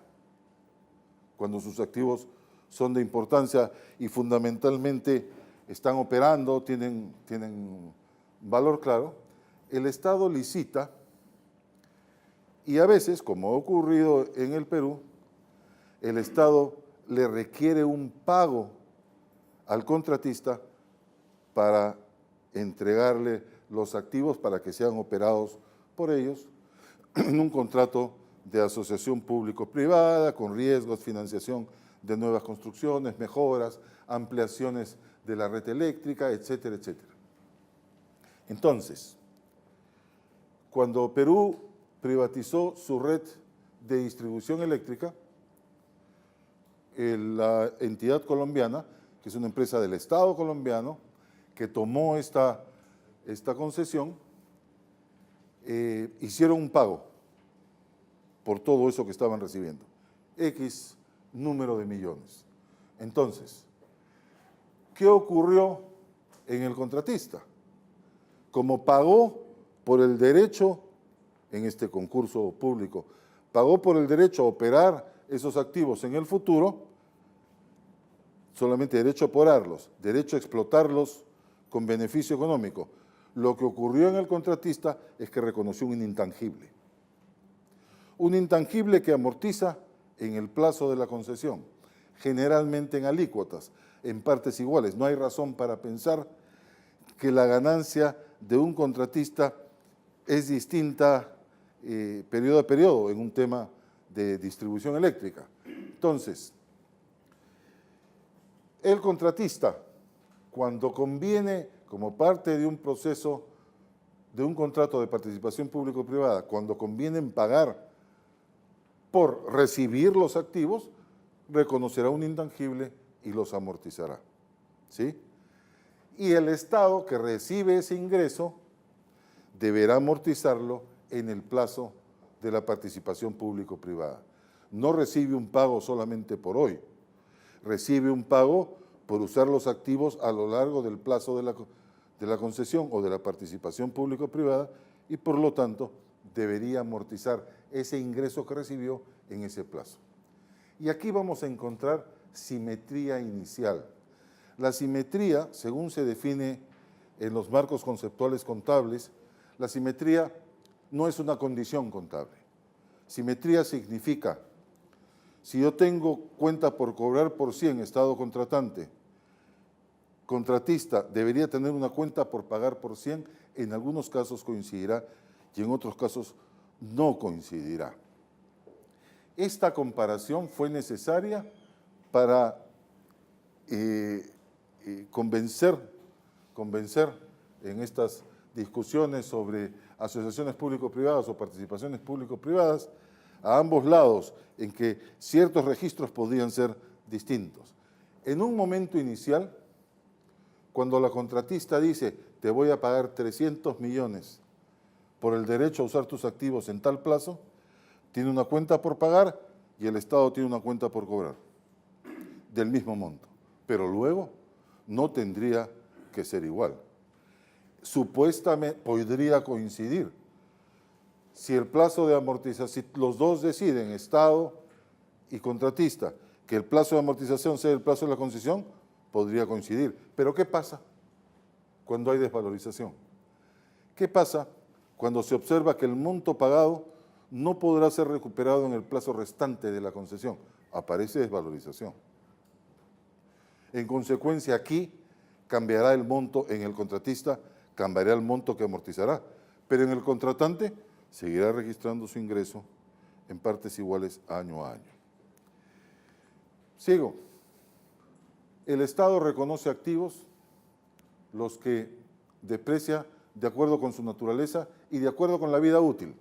cuando sus activos son de importancia y fundamentalmente están operando, tienen valor claro, el Estado licita y a veces, como ha ocurrido en el Perú, el Estado le requiere un pago al contratista para entregarle los activos para que sean operados por ellos en un contrato de asociación público-privada, con riesgos, financiación de nuevas construcciones, mejoras, ampliaciones de la red eléctrica, etcétera, etcétera. Entonces, cuando Perú privatizó su red de distribución eléctrica, la entidad colombiana, que es una empresa del Estado colombiano, que tomó esta concesión, hicieron un pago por todo eso que estaban recibiendo, X número de millones. Entonces, ¿qué ocurrió en el contratista? Como pagó por el derecho, en este concurso público, pagó por el derecho a operar esos activos en el futuro, solamente derecho a operarlos, derecho a explotarlos con beneficio económico. Lo que ocurrió en el contratista es que reconoció un intangible. Un intangible que amortiza en el plazo de la concesión, generalmente en alícuotas, en partes iguales. No hay razón para pensar que la ganancia de un contratista es distinta periodo a periodo en un tema de distribución eléctrica. Entonces, el contratista, cuando conviene como parte de un proceso, de un contrato de participación público-privada, cuando conviene pagar por recibir los activos, reconocerá un intangible y los amortizará, ¿sí? Y el Estado que recibe ese ingreso deberá amortizarlo en el plazo de la participación público-privada. No recibe un pago solamente por hoy, recibe un pago por usar los activos a lo largo del plazo de la concesión o de la participación público-privada y por lo tanto debería amortizar ese ingreso que recibió en ese plazo. Y aquí vamos a encontrar simetría inicial. La simetría, según se define en los marcos conceptuales contables, la simetría no es una condición contable. Simetría significa, si yo tengo cuenta por cobrar por 100, estado contratante, contratista debería tener una cuenta por pagar por 100, en algunos casos coincidirá y en otros casos no coincidirá. Esta comparación fue necesaria para convencer en estas discusiones sobre asociaciones público-privadas o participaciones público-privadas a ambos lados, en que ciertos registros podían ser distintos. En un momento inicial, cuando la contratista dice, te voy a pagar 300 millones por el derecho a usar tus activos en tal plazo, tiene una cuenta por pagar y el Estado tiene una cuenta por cobrar, del mismo monto. Pero luego no tendría que ser igual. Supuestamente podría coincidir. Si el plazo de amortización, si los dos deciden, Estado y contratista, que el plazo de amortización sea el plazo de la concesión, podría coincidir. Pero ¿qué pasa cuando hay desvalorización? ¿Qué pasa cuando se observa que el monto pagado no podrá ser recuperado en el plazo restante de la concesión? Aparece desvalorización. En consecuencia, aquí cambiará el monto en el contratista, cambiará el monto que amortizará, pero en el contratante seguirá registrando su ingreso en partes iguales año a año. Sigo. El Estado reconoce activos, los que deprecia de acuerdo con su naturaleza y de acuerdo con la vida útil.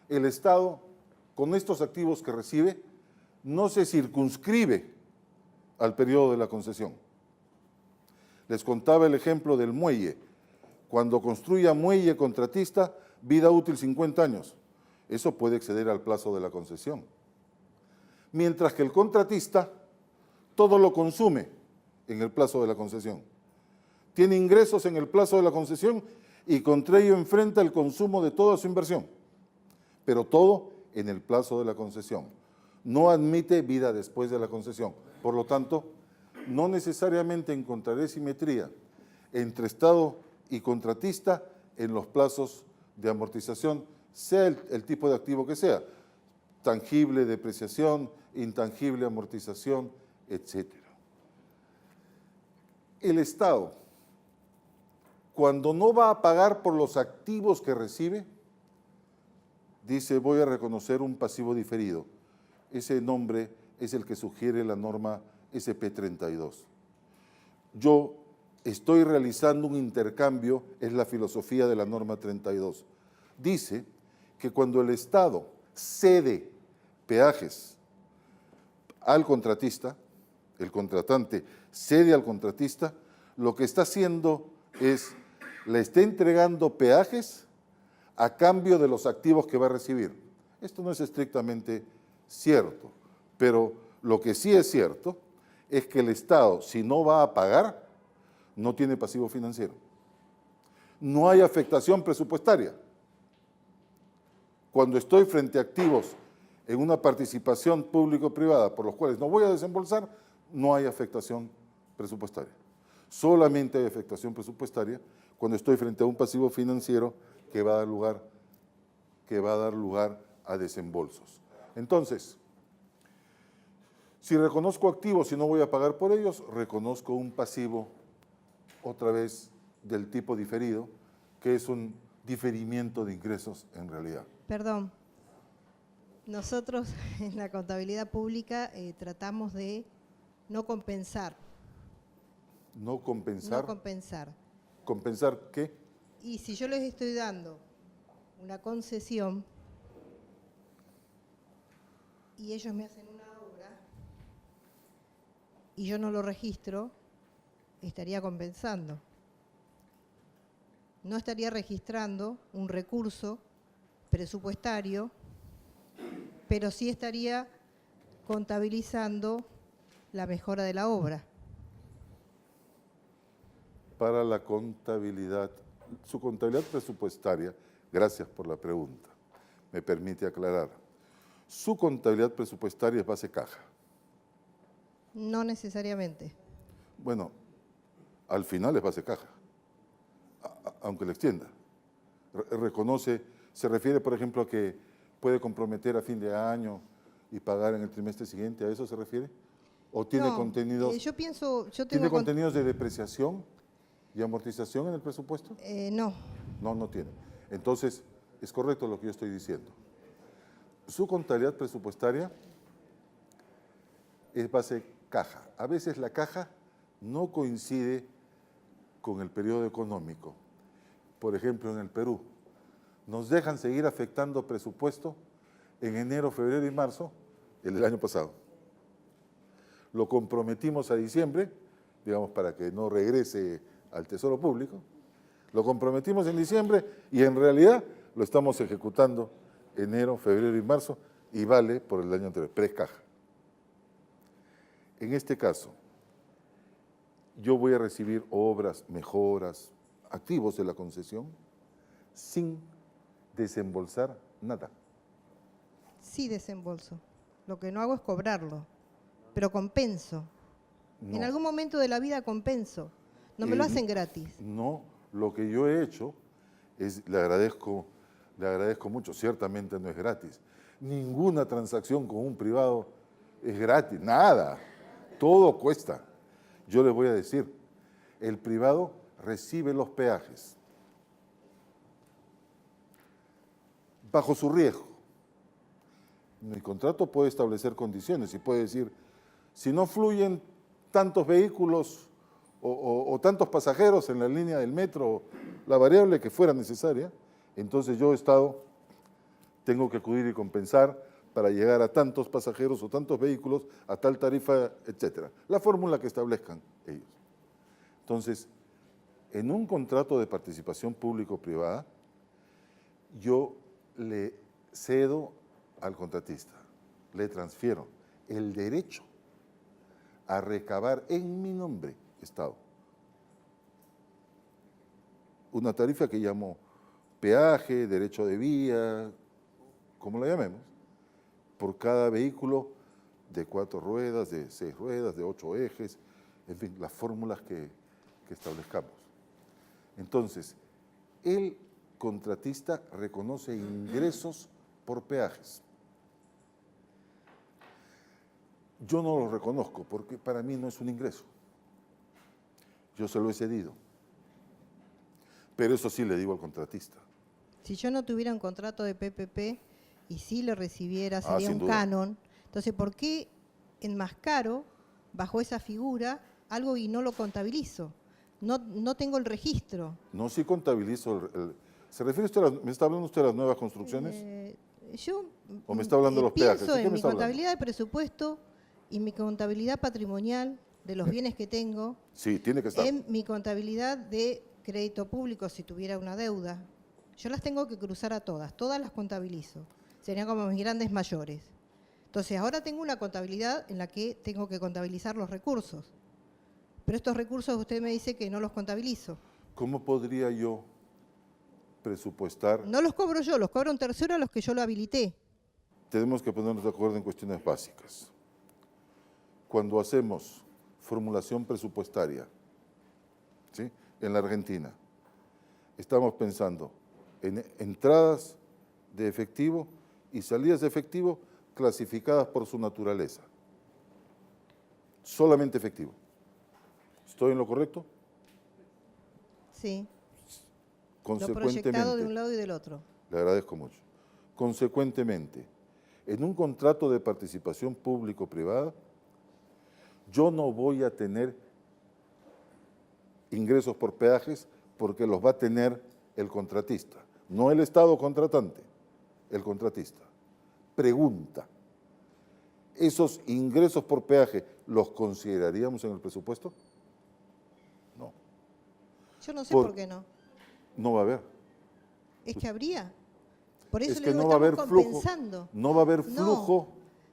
El Estado, con estos activos que recibe, no se circunscribe al periodo de la concesión. Les contaba el ejemplo del muelle. Cuando construya muelle contratista, vida útil 50 años. Eso puede exceder al plazo de la concesión. Mientras que el contratista todo lo consume en el plazo de la concesión. Tiene ingresos en el plazo de la concesión y contra ello enfrenta el consumo de toda su inversión, pero todo en el plazo de la concesión. No admite vida después de la concesión. Por lo tanto, no necesariamente encontraré simetría entre Estado y contratista en los plazos de amortización, sea el tipo de activo que sea, tangible, depreciación, intangible, amortización, etc. El Estado, cuando no va a pagar por los activos que recibe, dice, voy a reconocer un pasivo diferido. Ese nombre es el que sugiere la norma SP32. Yo estoy realizando un intercambio, es la filosofía de la norma 32. Dice que cuando el Estado cede peajes al contratista, el contratante cede al contratista, lo que está haciendo es, le está entregando peajes a cambio de los activos que va a recibir. Esto no es estrictamente cierto, pero lo que sí es cierto es que el Estado, si no va a pagar, no tiene pasivo financiero. No hay afectación presupuestaria. Cuando estoy frente a activos en una participación público-privada por los cuales no voy a desembolsar, no hay afectación presupuestaria. Solamente hay afectación presupuestaria cuando estoy frente a un pasivo financiero que va a dar lugar a desembolsos. Entonces, si reconozco activos y no voy a pagar por ellos, reconozco un pasivo, otra vez, del tipo diferido, que es un diferimiento de ingresos en realidad. Perdón. Nosotros en la contabilidad pública tratamos de no compensar. No compensar. No compensar. ¿Compensar qué? Y si yo les estoy dando una concesión y ellos me hacen una obra y yo no lo registro, estaría compensando. No estaría registrando un recurso presupuestario, pero sí estaría contabilizando la mejora de la obra. Para la contabilidad, su contabilidad presupuestaria, gracias por la pregunta, me permite aclarar. Su contabilidad presupuestaria es base caja. No necesariamente. Bueno, al final es base caja, aunque le extienda. Reconoce, se refiere, por ejemplo, a que puede comprometer a fin de año y pagar en el trimestre siguiente, ¿a eso se refiere? ¿O tiene No, contenidos? ¿Tiene contenidos de depreciación y amortización en el presupuesto? No. No tiene. Entonces, es correcto lo que yo estoy diciendo. Su contabilidad presupuestaria es base caja. A veces la caja no coincide con el periodo económico. Por ejemplo, en el Perú, nos dejan seguir afectando presupuesto en enero, febrero y marzo del año pasado. Lo comprometimos a diciembre, digamos, para que no regrese al Tesoro Público. Lo comprometimos en diciembre y en realidad lo estamos ejecutando enero, febrero y marzo y vale por el año anterior, pre-caja. En este caso, yo voy a recibir obras, mejoras, activos de la concesión sin desembolsar nada. Sí desembolso. Lo que no hago es cobrarlo, pero compenso. No. En algún momento de la vida compenso. No me lo hacen gratis. No, lo que yo he hecho es, le agradezco mucho, ciertamente no es gratis. Ninguna transacción con un privado es gratis, nada, todo cuesta. Yo les voy a decir, el privado recibe los peajes bajo su riesgo. Mi contrato puede establecer condiciones y puede decir, si no fluyen tantos vehículos o tantos pasajeros en la línea del metro, la variable que fuera necesaria, entonces yo, Estado, tengo que acudir y compensar para llegar a tantos pasajeros o tantos vehículos, a tal tarifa, etcétera. La fórmula que establezcan ellos. Entonces, en un contrato de participación público-privada, yo le cedo al contratista, le transfiero el derecho a recabar en mi nombre, Estado, una tarifa que llamo peaje, derecho de vía, como la llamemos, por cada vehículo de 4 ruedas, de 6 ruedas, de 8 ejes, en fin, las fórmulas que establezcamos. Entonces, el contratista reconoce ingresos por peajes. Yo no los reconozco porque para mí no es un ingreso. Yo se lo he cedido. Pero eso sí le digo al contratista. Si yo no tuviera un contrato de PPP y sí lo recibiera, sería sin un duda. canon. Entonces, ¿por qué enmascaro bajo esa figura algo y no lo contabilizo? No tengo el registro. No, sí contabilizo. ¿Se refiere usted me está hablando usted de las nuevas construcciones? Yo ¿O me está hablando de los peajes? pienso ¿De qué en me mi está hablando? contabilidad de presupuesto y mi contabilidad patrimonial de los bienes que tengo, Sí, tiene que estar. en mi contabilidad de crédito público si tuviera una deuda. Yo las tengo que cruzar a todas las contabilizo. Serían como mis grandes mayores. Entonces, ahora tengo una contabilidad en la que tengo que contabilizar los recursos. Pero estos recursos usted me dice que no los contabilizo. ¿Cómo podría yo presupuestar? No los cobro yo, los cobra un tercero a los que yo lo habilité. Tenemos que ponernos de acuerdo en cuestiones básicas. Cuando hacemos formulación presupuestaria ¿sí? En la Argentina. Estamos pensando en entradas de efectivo y salidas de efectivo clasificadas por su naturaleza. Solamente efectivo. ¿Estoy en lo correcto? Sí, lo Consecuentemente, proyectado de un lado y del otro. le agradezco mucho. Consecuentemente, en un contrato de participación público-privada, yo no voy a tener ingresos por peajes porque los va a tener el contratista, no el Estado contratante, el contratista. Pregunta, ¿esos ingresos por peaje los consideraríamos en el presupuesto? No. Yo no sé Por- por qué no. No va a haber. Es que habría. Por eso Es le que digo, no va a haber estamos flujo. compensando. No va a haber No. flujo.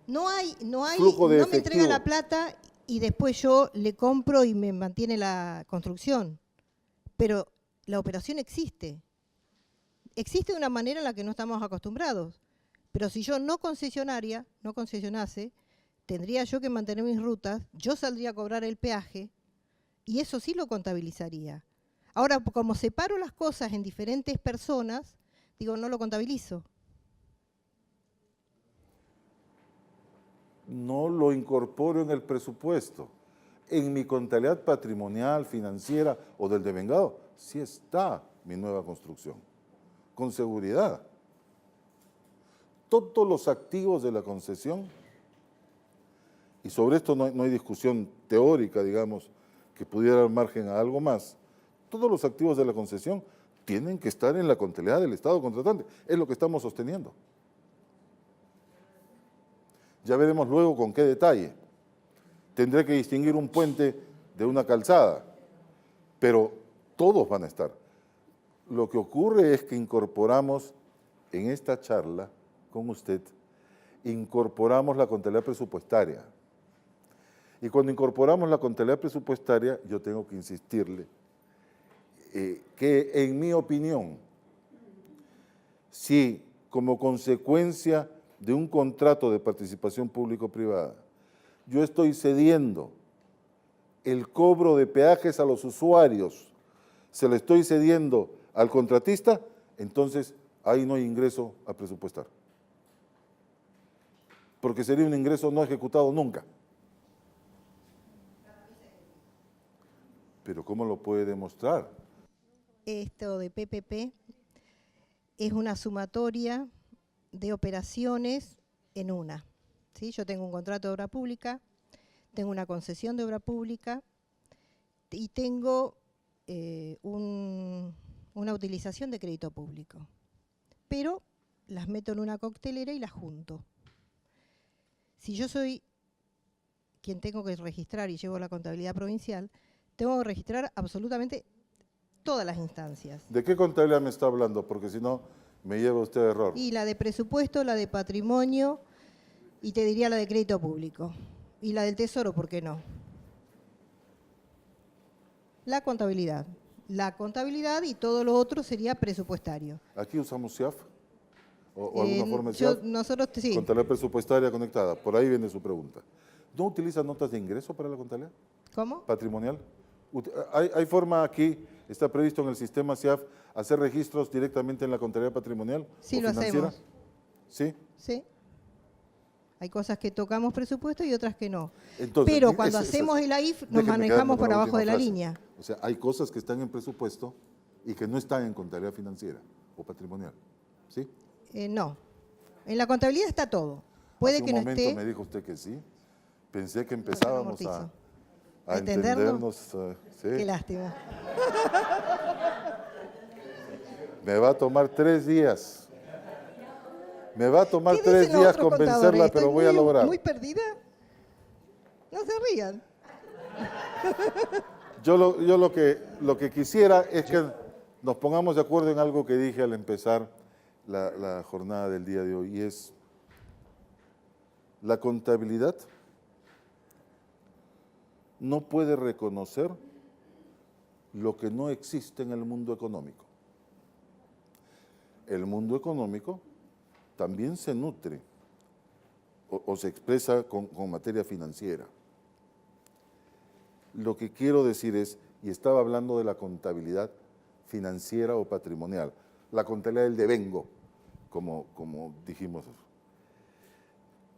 No hay, Flujo de no me entrega efectivo. la plata y después yo le compro y me mantiene la construcción. Pero la operación existe. Existe de una manera en la que no estamos acostumbrados. Pero si yo no concesionase, tendría yo que mantener mis rutas, yo saldría a cobrar el peaje y eso sí lo contabilizaría. Ahora, como separo las cosas en diferentes personas, digo, no lo contabilizo. No lo incorporo en el presupuesto. En mi contabilidad patrimonial, financiera o del devengado, sí está mi nueva construcción, con seguridad. Todos los activos de la concesión, y sobre esto no hay discusión teórica, digamos, que pudiera dar margen a algo más, todos los activos de la concesión tienen que estar en la contabilidad del Estado contratante. Es lo que estamos sosteniendo. Ya veremos luego con qué detalle. Tendré que distinguir un puente de una calzada, pero todos van a estar. Lo que ocurre es que incorporamos en esta charla con usted, incorporamos la contabilidad presupuestaria. Y cuando incorporamos la contabilidad presupuestaria, yo tengo que insistirle que en mi opinión, si como consecuencia de un contrato de participación público-privada, yo estoy cediendo el cobro de peajes a los usuarios, se lo estoy cediendo al contratista, entonces ahí no hay ingreso a presupuestar. Porque sería un ingreso no ejecutado nunca. Pero ¿cómo lo puede demostrar? Esto de PPP es una sumatoria de operaciones en una. ¿Sí? Yo tengo un contrato de obra pública, tengo una concesión de obra pública y tengo una utilización de crédito público. Pero las meto en una coctelera y las junto. Si yo soy quien tengo que registrar y llevo la contabilidad provincial, tengo que registrar absolutamente todas las instancias. ¿De qué contabilidad me está hablando? Porque si no, me lleva usted a error. Y la de presupuesto, la de patrimonio y te diría la de crédito público. Y la del tesoro, ¿por qué no? La contabilidad. La contabilidad y todo lo otro sería presupuestario. ¿Aquí usamos CIAF? ¿O alguna forma de Yo- CIAF? nosotros, sí. Contabilidad presupuestaria conectada. Por ahí viene su pregunta. ¿No utiliza notas de ingreso para la contabilidad ¿Cómo? patrimonial? ¿Hay forma aquí, está previsto en el sistema CIAF, hacer registros directamente en la contabilidad patrimonial Sí, o lo financiera? hacemos. ¿Sí? Sí. Hay cosas que tocamos presupuesto y otras que no. Entonces, Pero cuando esa- hacemos el AIF nos déjeme manejamos quedarme con por la abajo última de la frase. línea. O sea, hay cosas que están en presupuesto y que no están en contabilidad financiera o patrimonial. ¿Sí? No. En la contabilidad está todo. Puede Hace que un no momento esté. me dijo usted que sí. Pensé que No, empezábamos yo no a amortizo. ¿A entendernos? entendernos. ¿Sí? Qué lástima. Me va a tomar 3 días. Me va a tomar ¿Qué 3 dicen los días otros convencerla, contadores? pero ¿Estoy voy a muy- lograr. ¿Muy perdida? No se rían. Yo lo que quisiera es que nos pongamos de acuerdo en algo que dije al empezar la jornada del día de hoy, y es la contabilidad no puede reconocer lo que no existe en el mundo económico. El mundo económico también se nutre o se expresa con materia financiera. Lo que quiero decir es y estaba hablando de la contabilidad financiera o patrimonial, la contabilidad del devengo, como dijimos.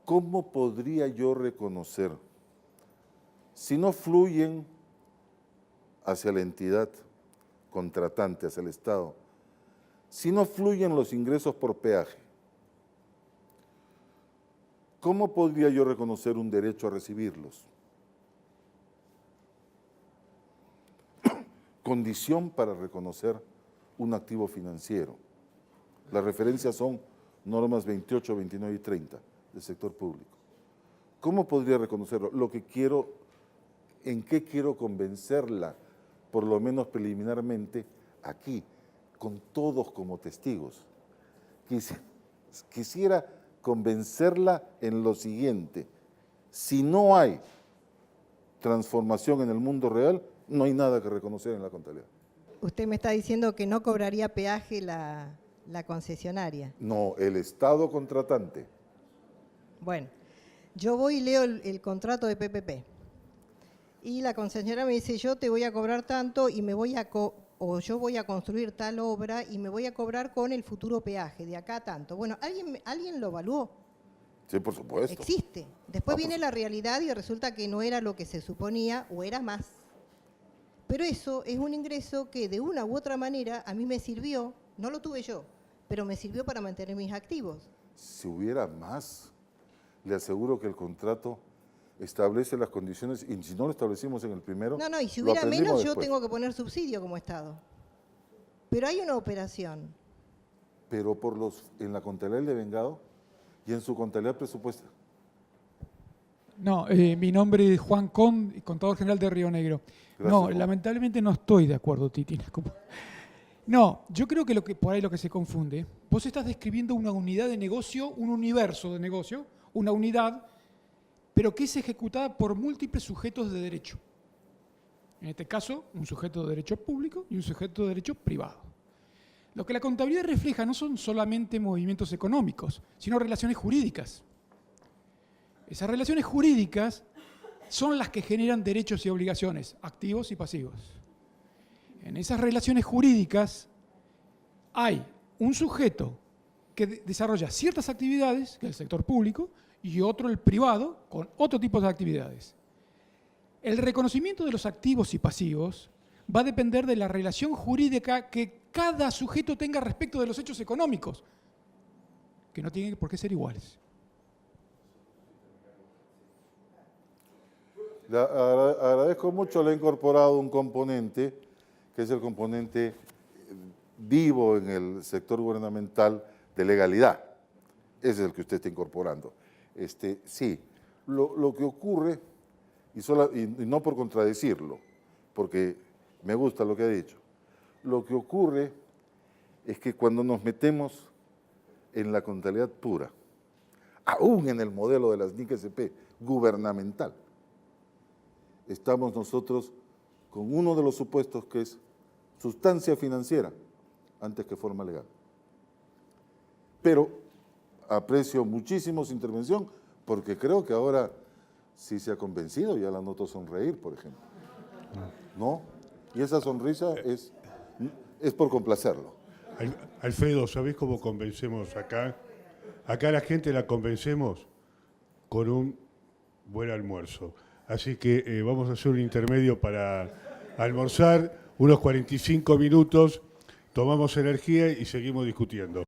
¿Cómo podría yo reconocer, si no fluyen hacia la entidad contratante, hacia el Estado, si no fluyen los ingresos por peaje, cómo podría yo reconocer un derecho a recibirlos? Condición para reconocer un activo financiero. Las referencias son normas 28, 29 y 30 del sector público. ¿Cómo podría reconocerlo? ¿En qué quiero convencerla, por lo menos preliminarmente, aquí, con todos como testigos? Quisiera convencerla en lo siguiente: si no hay transformación en el mundo real, no hay nada que reconocer en la contabilidad. Usted me está diciendo que no cobraría peaje la concesionaria. No, el Estado contratante. Bueno, yo voy y leo el contrato de PPP. Y la concesionaria me dice, yo te voy a cobrar tanto y me voy a yo voy a construir tal obra y me voy a cobrar con el futuro peaje, de acá tanto. Bueno, ¿alguien lo evaluó? Sí, por supuesto. Existe. Después viene la realidad y resulta que no era lo que se suponía o era más. Pero eso es un ingreso que de una u otra manera a mí me sirvió, no lo tuve yo, pero me sirvió para mantener mis activos. Si hubiera más, le aseguro que el contrato establece las condiciones, y si no lo establecimos en el primero, No, y si lo hubiera aprendimos menos yo después. tengo que poner subsidio como Estado. Pero hay una operación. Pero en la contabilidad del devengado y en su contabilidad presupuesta. No, mi nombre es Juan Con, contador general de Río Negro. Gracias, No, Juan. lamentablemente no estoy de acuerdo, Titi. No, yo creo que por ahí lo que se confunde, vos estás describiendo una unidad de negocio, un universo de negocio, una unidad, pero que es ejecutada por múltiples sujetos de derecho. En este caso, un sujeto de derecho público y un sujeto de derecho privado. Lo que la contabilidad refleja no son solamente movimientos económicos, sino relaciones jurídicas. Esas relaciones jurídicas son las que generan derechos y obligaciones, activos y pasivos. En esas relaciones jurídicas hay un sujeto que desarrolla ciertas actividades, que es el sector público, y otro, el privado, con otro tipo de actividades. El reconocimiento de los activos y pasivos va a depender de la relación jurídica que cada sujeto tenga respecto de los hechos económicos, que no tienen por qué ser iguales. Le agradezco mucho, le he incorporado un componente, que es el componente vivo en el sector gubernamental de legalidad. Ese es el que usted está incorporando. Sí, lo que ocurre, y no por contradecirlo, porque me gusta lo que ha dicho, lo que ocurre es que cuando nos metemos en la contabilidad pura, aún en el modelo de las NIC-SP gubernamental, estamos nosotros con uno de los supuestos que es sustancia financiera antes que forma legal. Pero aprecio muchísimo su intervención porque creo que ahora sí se ha convencido, ya la noto sonreír, por ejemplo. ¿No? Y esa sonrisa es por complacerlo. Alfredo, ¿sabés cómo convencemos acá? Acá la gente la convencemos con un buen almuerzo. Así que vamos a hacer un intermedio para almorzar, unos 45 minutos, tomamos energía y seguimos discutiendo.